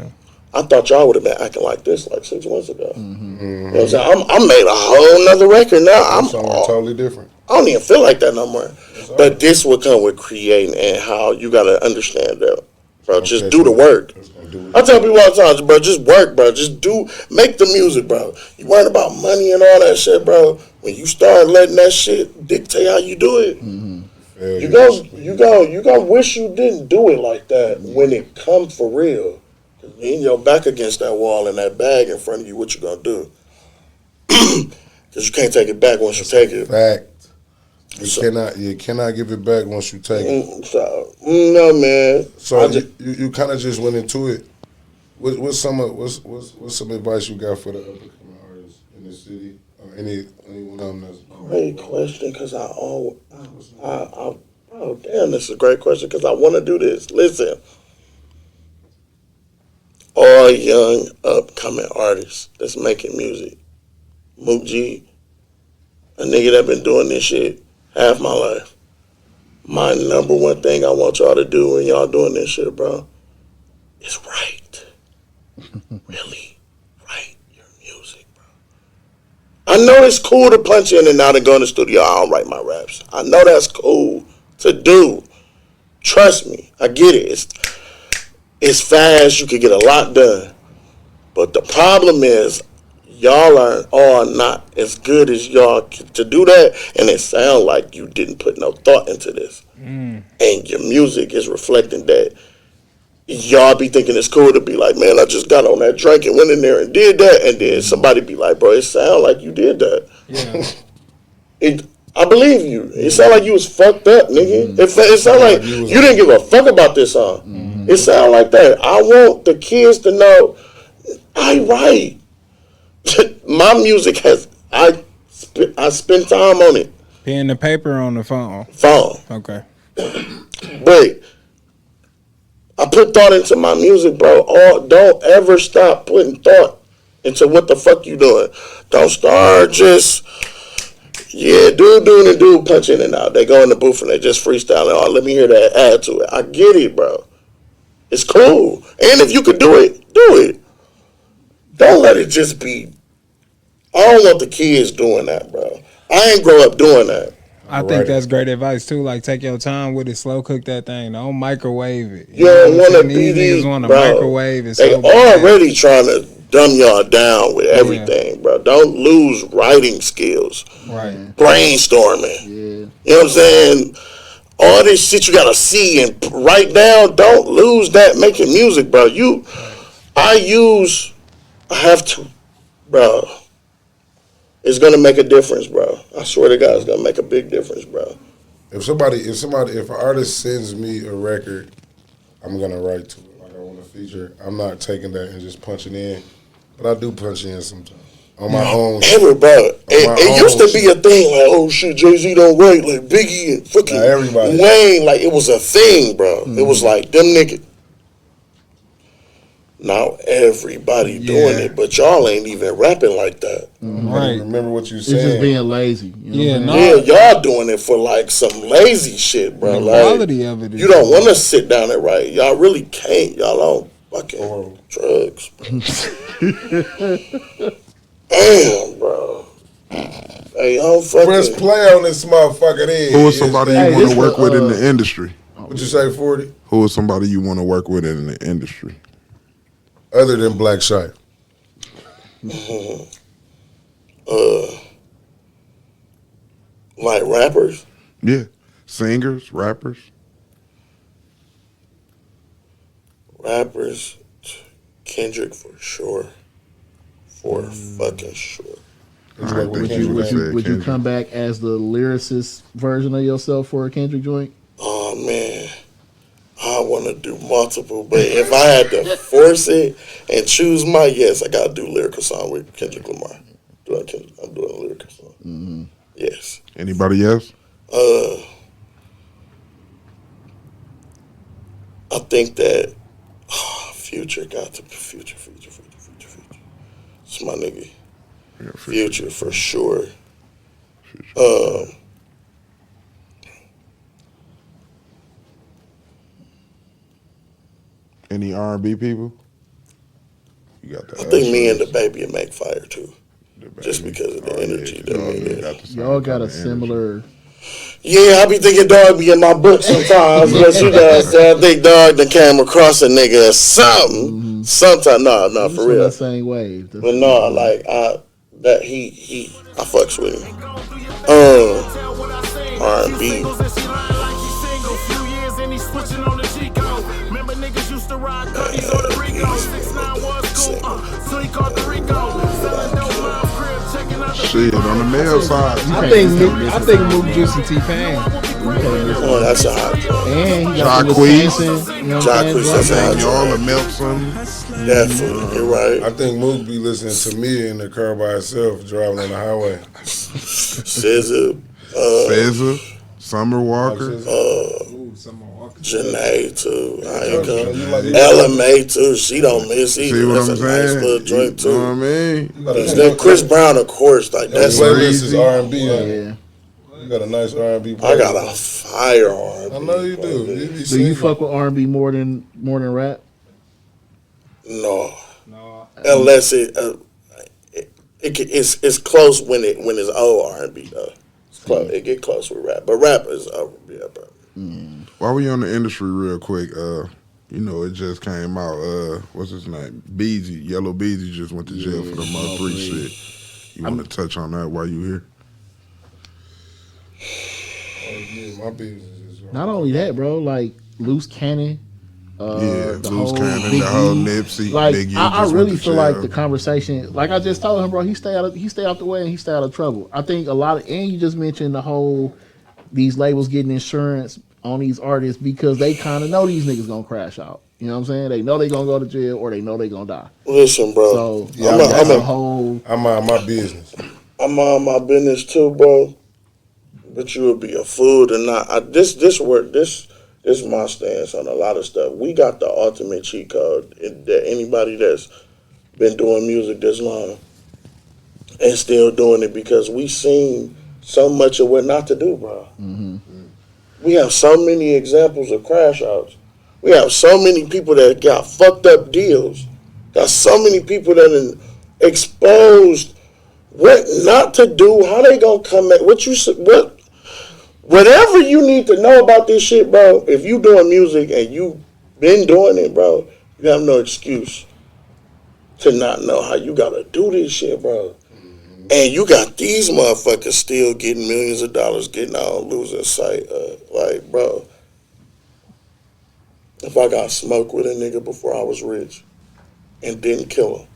I thought y'all would have been acting like this like 6 months ago. You know what I'm saying? I made a whole nother record now. I'm Something totally different. I don't even feel like that no more. But this will come with creating and how you gotta understand that, bro. Just do the work. I tell people all the time, bro, just work, bro. Just make the music, bro. You worrying about money and all that shit, bro. When you start letting that shit dictate how you do it, you gonna wish you didn't do it like that when it comes for real. Then you're back against that wall and that bag in front of you. What you gonna do? Because you can't take it back once you take it. Fact. You cannot give it back once you take it. So, no, man. So you kind of just went into it. What's some advice you got for the up and coming artists in the city or anyone of them that's Great question, because oh damn, this is a great question because I want to do this. Listen, all young upcoming artists that's making music, Mook G, a nigga that been doing this shit half my life. My number one thing I want y'all to do when y'all doing this shit, bro, is write. Really write your music, bro. I know it's cool to punch in and out and go in the studio. I don't write my raps. I know that's cool to do. Trust me, I get it. It's fast. You can get a lot done. But the problem is, y'all are all not as good as y'all to do that, and it sounds like you didn't put no thought into this. And your music is reflecting that. Y'all be thinking it's cool to be like, man, I just got on that drink and went in there and did that, and then somebody be like, bro, it sound like you did that. Yeah. I believe you. It sounded like you was fucked up, nigga. It sounded like you didn't give a fuck about this song. It sounded like that. I want the kids to know I write. My music has I spend time on it. Pen and paper on the phone. Okay. But I put thought into my music, bro. Don't ever stop putting thought into what the fuck you doing. Don't start just dude punch in and out. They go in the booth and they just freestyling. Oh, let me hear that. Add to it. I get it, bro. It's cool. And if you could do it, do it. Don't let it just be. I don't want the kids doing that, bro. I ain't grow up doing that. I think that's great advice too. Like, take your time with it, slow cook that thing. Don't microwave it. You don't want to be these want to microwave it. They already trying to dumb y'all down with everything, bro. Don't lose writing skills. Right. Brainstorming. Yeah. You know what I'm saying? All this shit you gotta see and write down. Don't lose that making music, bro. I have to, bro. It's gonna make a difference, bro. I swear to God, it's gonna make a big difference, bro. If an artist sends me a record, I'm gonna write to it. Like, I want a feature. I'm not taking that and just punching in, but I do punch in sometimes on my own. Everybody, it used to be a thing like, oh shit, Jay-Z don't write, like Biggie and fucking Wayne. Like, it was a thing, bro. It was like them niggas. Now everybody doing it, but y'all ain't even rapping like that. Right. Remember what you said. It's just being lazy. You know y'all doing it for like some lazy shit, bro. The like, quality of it. You don't want to sit down and write. Y'all really can't. Y'all on fucking drugs. Damn, bro. Hey, y'all fucking press play on this motherfucker. Who is somebody you want to work with in the industry? What'd you say, 40? Who is somebody you want to work with in the industry? Other than Black Shy. Like rappers? Yeah. Singers, rappers. Rappers, Kendrick for sure. For fucking sure. Would you come back as the lyricist version of yourself for a Kendrick joint? Oh man, I want to do multiple, but if I had to force it and choose I gotta do lyrical song with Kendrick Lamar. I'm doing a lyrical song. Mm-hmm. Yes. Anybody else? I think that Future got to be Future. It's my nigga. Yeah, Future for sure. Any R&B people? You got that. I think me and the baby will make fire too. Just because of the energy that we Y'all got a similar. Yeah, I be thinking dog be in my book sometimes, but you know, I think dog done came across a nigga or something. Mm-hmm. Sometimes, no, for real. That same wave. But no, like I fucks with him. R&B. Shit, on the male side. I think Mook Juice and T-Pain. Oh, that's a hot joint. And he got Jacquees, that's a hot y'all joint. a milk some. Definitely, you're right. I think Mook be listening to me in the car by himself driving on the highway. SZA, Summer Walker, Janae too. Ella May too. She don't miss either. See what that's I'm a saying? nice little drink too. You know what I mean? Then Chris Brown, of course, like that's playlist is R&B. Yeah. You got a nice R&B. I got a fire R&B. I know you do. Do you fuck with R&B more than rap? No. Unless it's close when it's old R&B though. It's close. It get close with rap, but rap is yeah, bro. While we on the industry real quick, you know, it just came out, what's his name? Beezy, Yellow Beezy just went to jail for the Mod 3 shit. You want to touch on that while you here? My business is Not only that, bro, like Loose Cannon Yeah, the Loose whole Cannon, Big the whole E. Nipsey, Like Big E I just really went to feel like jail. the conversation, like I just told him, bro, he stay out the way and he stay out of trouble. I think a lot of, and you just mentioned the whole these labels getting insurance on these artists because they kind of know these niggas gonna crash out. You know what I'm saying? They know they gonna go to jail or they know they gonna die. Listen, bro. So Yeah, that's a whole. I'm mind my business. I'm on my business too, bro. But you would be a fool to not. This is my stance on a lot of stuff. We got the ultimate cheat code that anybody that's been doing music this long and still doing it because we seen so much of what not to do, bro. Mm-hmm. We have so many examples of crash outs. We have so many people that got fucked up deals. Got so many people that exposed what not to do, how they gonna come at whatever you need to know about this shit, bro. If you doing music and you been doing it, bro, you have no excuse to not know how you gotta do this shit, bro. And you got these motherfuckers still getting millions of dollars, getting out, losing sight. Like, bro, if I got smoked with a nigga before I was rich and didn't kill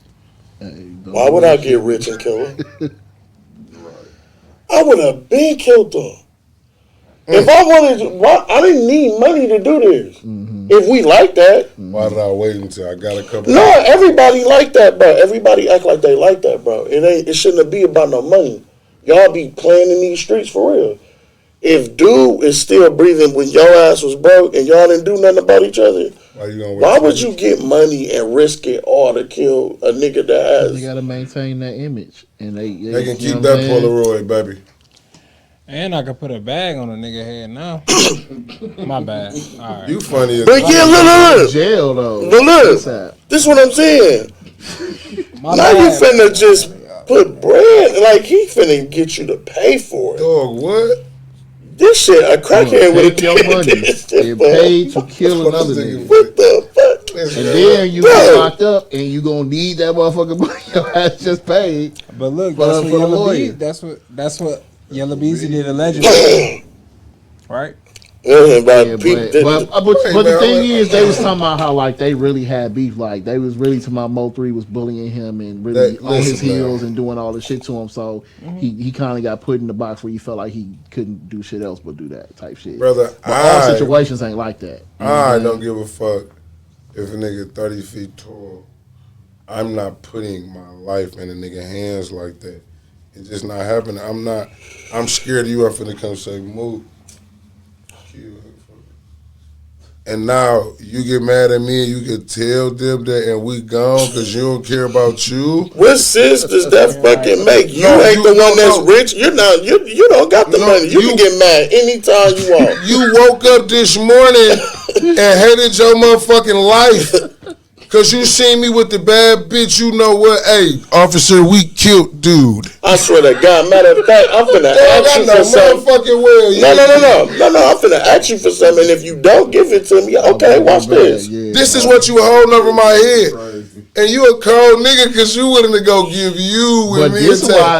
him, why would I get rich and kill him? I would have been killed him. If I wanted to, I didn't need money to do this. Mm-hmm. If we like that. Why did I wait until I got a couple? No, everybody like that, bro. Everybody act like they like that, bro. It shouldn't be about no money. Y'all be playing in these streets for real. If dude is still breathing when your ass was broke and y'all didn't do nothing about each other, why would you get money and risk it all to kill a nigga that has? They gotta maintain that image, and they can keep that Polaroid, baby. And I could put a bag on a nigga head now. My bad. All right. You funny as But yeah, look. Jail though. Look. This is what I'm saying. Now you finna just put bread, like he finna get you to pay for it. Dog, what? This shit, a crackhead would have your money. Get paid to kill another nigga. What the fuck? And then you get locked up, and you gonna need that motherfucking money your ass just paid. But look, for that's what the Yellow lawyer. That's what Yellow Beezy did allegedly. Right? Yeah, but the thing is, they was talking about how like they really had beef. Like they was really talking about Mo 3 was bullying him and really on his heels and doing all the shit to him. So he kind of got put in the box where he felt like he couldn't do shit else but do that type shit. Brother, all situations ain't like that. I don't give a fuck if a nigga 30 feet tall. I'm not putting my life in a nigga hands like that. It's just not happening. I'm scared of you. I'm finna come say, Mook. And now you get mad at me and you can tell them that and we gone because you don't care about you. What sense does that fucking make? You ain't the one that's rich. You're not. You don't got the money. You can get mad anytime you want. You woke up this morning and hated your motherfucking life. Cause you seen me with the bad bitch, you know what? Hey, officer, we killed dude. I swear to God, matter of fact, I'm finna ask you for something. No, I'm finna ask you for something. And if you don't give it to me, okay, watch this. This is what you holding over my head. And you a cold nigga cause you willing to go give you with me.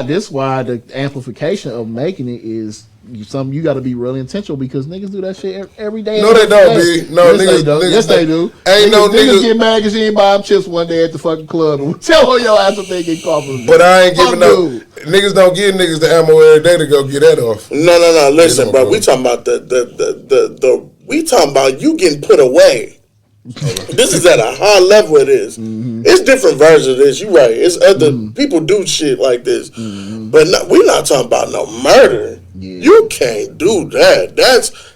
This why the amplification of making it is you got to be really intentional because niggas do that shit every day. No, they don't, B. No, yes, niggas, they do. Ain't niggas get mad because you ain't buy them chips one day at the fucking club and tell her your ass if they get coffee. But I ain't giving no. Niggas don't give niggas the ammo every day to go get that off. No. Listen, bro. We talking about we talking about you getting put away. This is at a high level. It is. Mm-hmm. It's different versions of this. You right. It's other people do shit like this, but we're not talking about no murder. Yeah. You can't do that.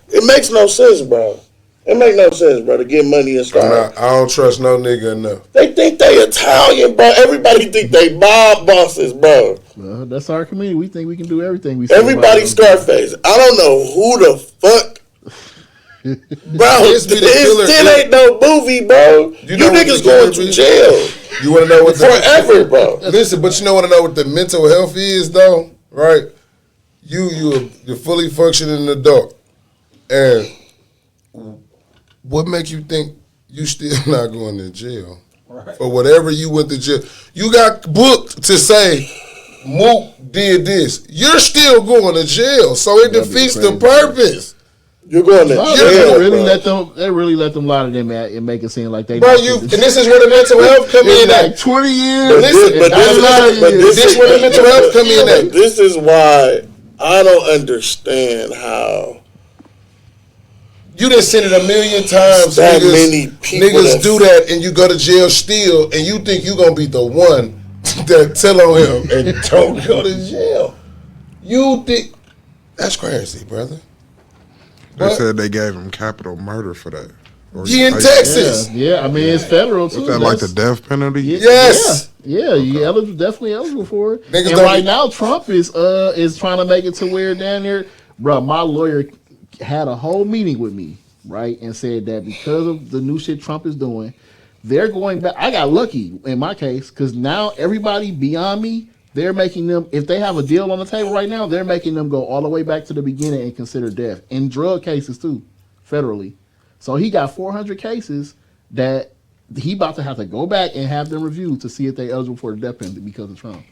It makes no sense, bro. It make no sense, bro, to get money and stuff. I don't trust no nigga enough. They think they Italian, bro. Everybody think they mob bosses, bro. Well, that's our community. We think we can do everything. Everybody Scarface. I don't know who the fuck. Bro, this still ain't no movie, bro. You niggas going to jail. You want to know what forever, bro. Listen, but you want to know what the mental health is, though, right? You're fully functioning adult, and what makes you think you still not going to jail for whatever you went to jail? You got booked to say Mook did this. You're still going to jail, so it defeats the purpose. You're going to No, jail, they really let them lie to them and make it seem like they. Bro, and this is where the mental health come in like at. 20 years. But this is where the mental health come in at. This is why I don't understand how You done seen it a million times. that many people niggas do that, and you go to jail still, and you think you gonna be the one that tell on him and don't go to jail. You think that's crazy, brother. They What? said they gave him capital murder for that. Or He in like- Texas. Yeah, I mean it's federal too. Was that like the death penalty? Yes. Yeah, you eligible, definitely eligible for it. Niggas And don't right be- now, Trump is trying to make it to where down there, bro. My lawyer had a whole meeting with me, right, and said that because of the new shit Trump is doing, they're going back. I got lucky in my case because now everybody beyond me, they're making them. If they have a deal on the table right now, they're making them go all the way back to the beginning and consider death in drug cases too, federally. So he got 400 cases that he about to have to go back and have them reviewed to see if they eligible for the death penalty because of Trump.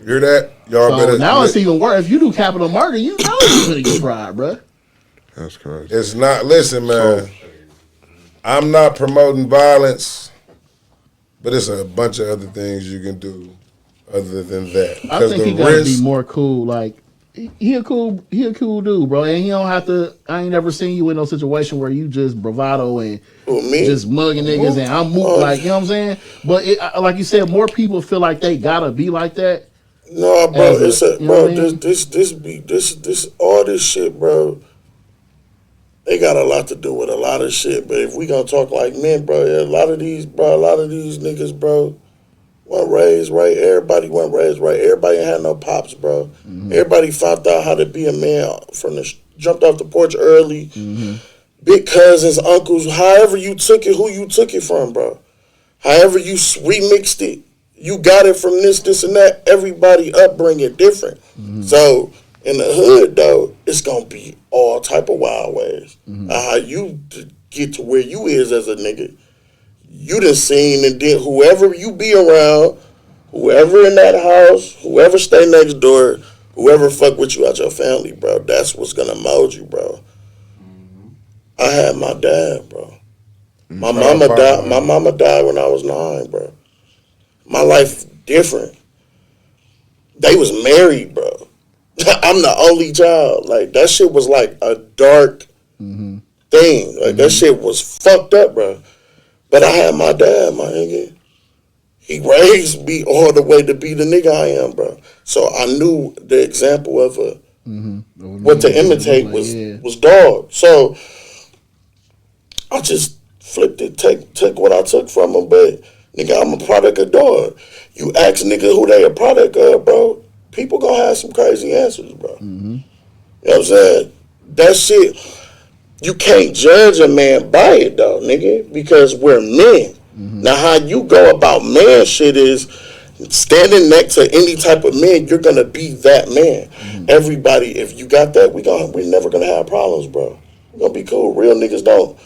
Hear that? Y'all So better. now it's even worse. If you do capital murder, you know you're gonna get tried, bro. That's crazy. It's not. Listen, man. I'm not promoting violence, but it's a bunch of other things you can do other than that. I think the he gotta risk- be more cool. Like he a cool dude, bro. And he don't have to. I ain't never seen you in no situation where you just bravado and me. just mugging niggas and I'm Mook, like you know what I'm saying. But like you said, more people feel like they gotta be like that. No, bro, As a- you know bro, what I mean? this all this shit, bro. They got a lot to do with a lot of shit. But if we gonna talk like men, bro, a lot of these niggas, bro, weren't raised right. Everybody weren't raised right. Everybody ain't had no pops, bro. Everybody found out how to be a man jumped off the porch early. Big cousins, uncles, however you took it, who you took it from, bro. However you remixed it, you got it from this, and that. Everybody upbringing different. So in the hood, though, it's gonna be all type of wild ways. How you get to where you is as a nigga. You done seen and did whoever you be around, whoever in that house, whoever stay next door, whoever fuck with you out your family, bro. That's what's gonna mold you, bro. I had my dad, bro. My mama died. My mama died when I was 9, bro. My life different. They was married, bro. I'm the only child. Like that shit was like a dark thing. Like that shit was fucked up, bro. But I had my dad, my nigga. He raised me all the way to be the nigga I am, bro. So I knew the example of what to imitate was dog. So I just flipped it, took what I took from him, but nigga, I'm a product of dog. You ask nigga who they a product of, bro, people gonna have some crazy answers, bro. You know what I'm saying? That shit, you can't judge a man by it though, nigga, because we're men. Now how you go about man shit is standing next to any type of man, you're gonna be that man. Everybody, if you got that, we're never gonna have problems, bro. We're gonna be cool. Real niggas don't.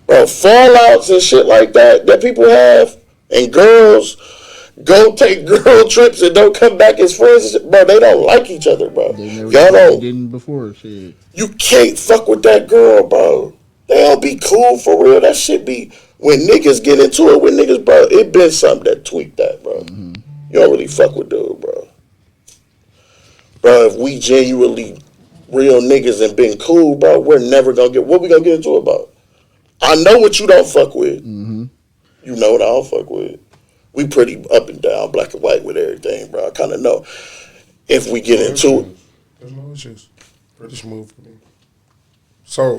Bro, fallouts and shit like that people have, and girls go take girl trips and don't come back as friends, bro, they don't like each other, bro. Y'all don't. Didn't before, shit. You can't fuck with that girl, bro. They don't be cool for real. That shit be, when niggas get into it with niggas, bro, it been something that tweaked that, bro. You don't really fuck with dude, bro. Bro, if we genuinely real niggas and been cool, bro, we're never gonna get, what we gonna get into it about? I know what you don't fuck with. You know what I don't fuck with. We pretty up and down, black and white with everything, bro. I kind of know if we get into it. There's no issues. Pretty smooth for me. So,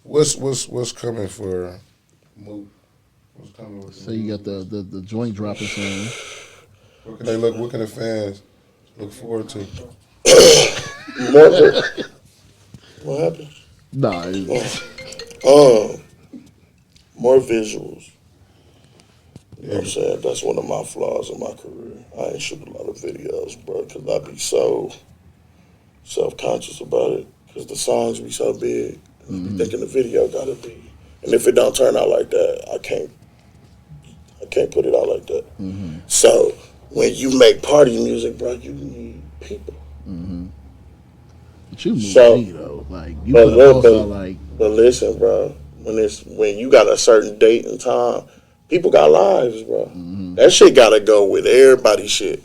what's coming for Mook? What's coming with So you got the joint dropping soon. What can they look? What can the fans look forward to? What happened? Nah, more visuals. You know what I'm saying? That's one of my flaws in my career. I ain't shoot a lot of videos, bro, because I be so self-conscious about it. Because the songs be so big. And I be thinking the video gotta be. And if it don't turn out like that, I can't put it out like that. So when you make party music, bro, you need people. But you So- moved though. Like you But put a look, post out like But listen, bro, when you got a certain date and time, people got lives, bro. That shit gotta go with everybody's shit.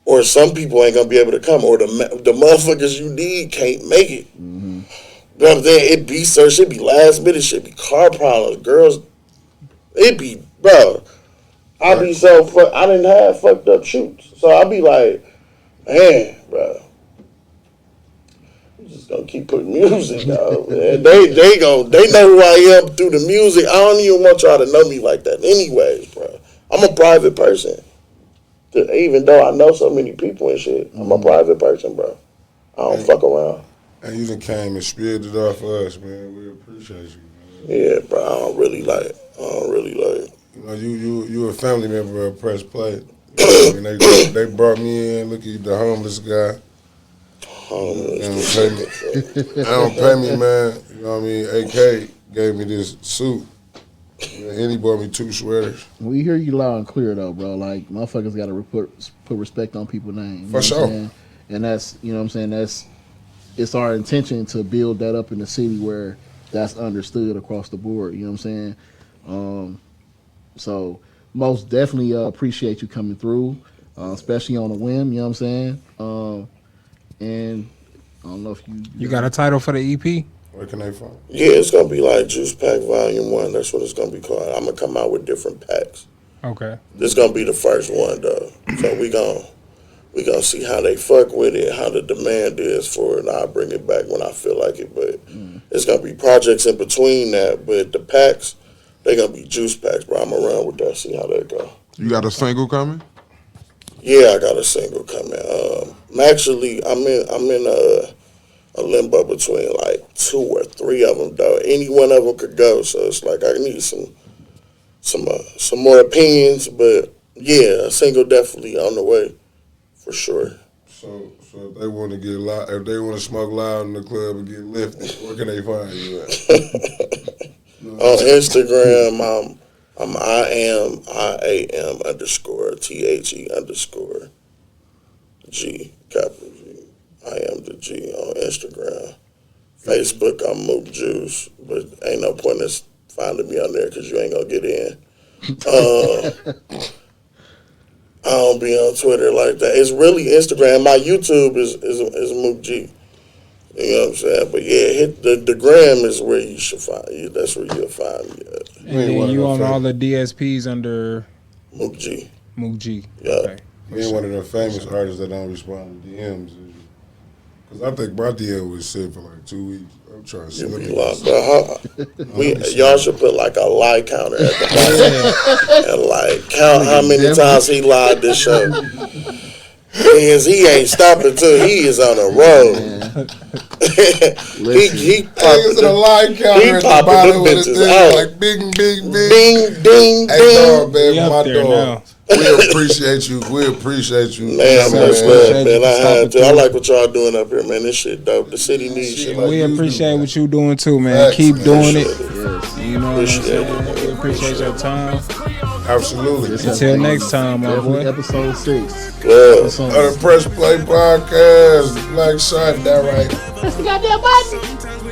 Or some people ain't gonna be able to come, or the motherfuckers you need can't make it. But then it be search, it be last minute, shit be car problems, girls. It be, bro. I be so I didn't have fucked up shoots, so I be like, man, bro. Just gonna keep putting music out. Man. They know who I am through the music. I don't even want y'all to know me like that anyways, bro. I'm a private person. Even though I know so many people and shit, I'm a private person, bro. I don't fuck around. And you done came and spilled it off for us, man. We appreciate you, man. Yeah, bro. I don't really like. You know, you a family member of Press Play. You know, they brought me in. Look at you, the homeless guy. They don't pay me, man. You know what I mean? AK gave me this suit. And he bought me 2 sweaters. we hear you loud and clear though, bro. Like motherfuckers gotta put respect on people's names. For sure. And that's you know what I'm saying, it's our intention to build that up in the city where that's understood across the board, you know what I'm saying? So most definitely appreciate you coming through, especially on a whim, you know what I'm saying? And I don't know if You got a title for the EP? Where can they find? Yeah, it's gonna be like Juice Pack Volume 1. That's what it's gonna be called. I'm gonna come out with different packs. Okay. This gonna be the first one though. So we gonna see how they fuck with it, how the demand is for it, and I'll bring it back when I feel like it. But it's gonna be projects in between that. But the packs, they gonna be juice packs, bro. I'm around with that, see how that go. You got a single coming? Yeah, I got a single coming. Actually, I'm in a limbo between like 2 or 3 of them though. Any one of them could go, so it's like I need some more opinions. But yeah, a single definitely on the way for sure. So if they want to get loud, if they want to smoke loud in the club and get lifted, where can they find you at? On Instagram, I'm IAM underscore THE underscore G, capital G. I am the G on Instagram. Facebook, I'm Mook Juice, but ain't no point in finding me on there because you ain't gonna get in. I don't be on Twitter like that. It's really Instagram. My YouTube is Mook G. You know what I'm saying? But yeah, hit the gram is where you should find you. That's where you'll find me at. And then you on all the DSPs under Mook G. Mook G. Yeah. Okay. You ain't one of them famous artists that don't respond to DMs. Because I think my DM was sitting for like 2 weeks. I'm trying to You slip be it. like, bro, y'all should put like a lie counter at the bottom and like count how many times he lied this show. Because he ain't stopping till he is on the road. he Niggas in a line counter at the popping bottom them with his bitches thing out. like bing, bing, bing. Ding, ding, Hey, ding. dog, baby, We up my there dog. now. We appreciate you. We appreciate you. Man, So much appreciate love, you man. I for had to. stopping I through. like what y'all doing up here, man. This shit dope. The city needs shit like We this. appreciate what you doing too, man. Facts, Keep man. doing it. yes. You know what I'm Appreciate saying? it. We appreciate your time. Absolutely. Until next time, my Definitely boy. episode 6. Love. On the Press Play Podcast, Black Shot, that right? Press the goddamn button.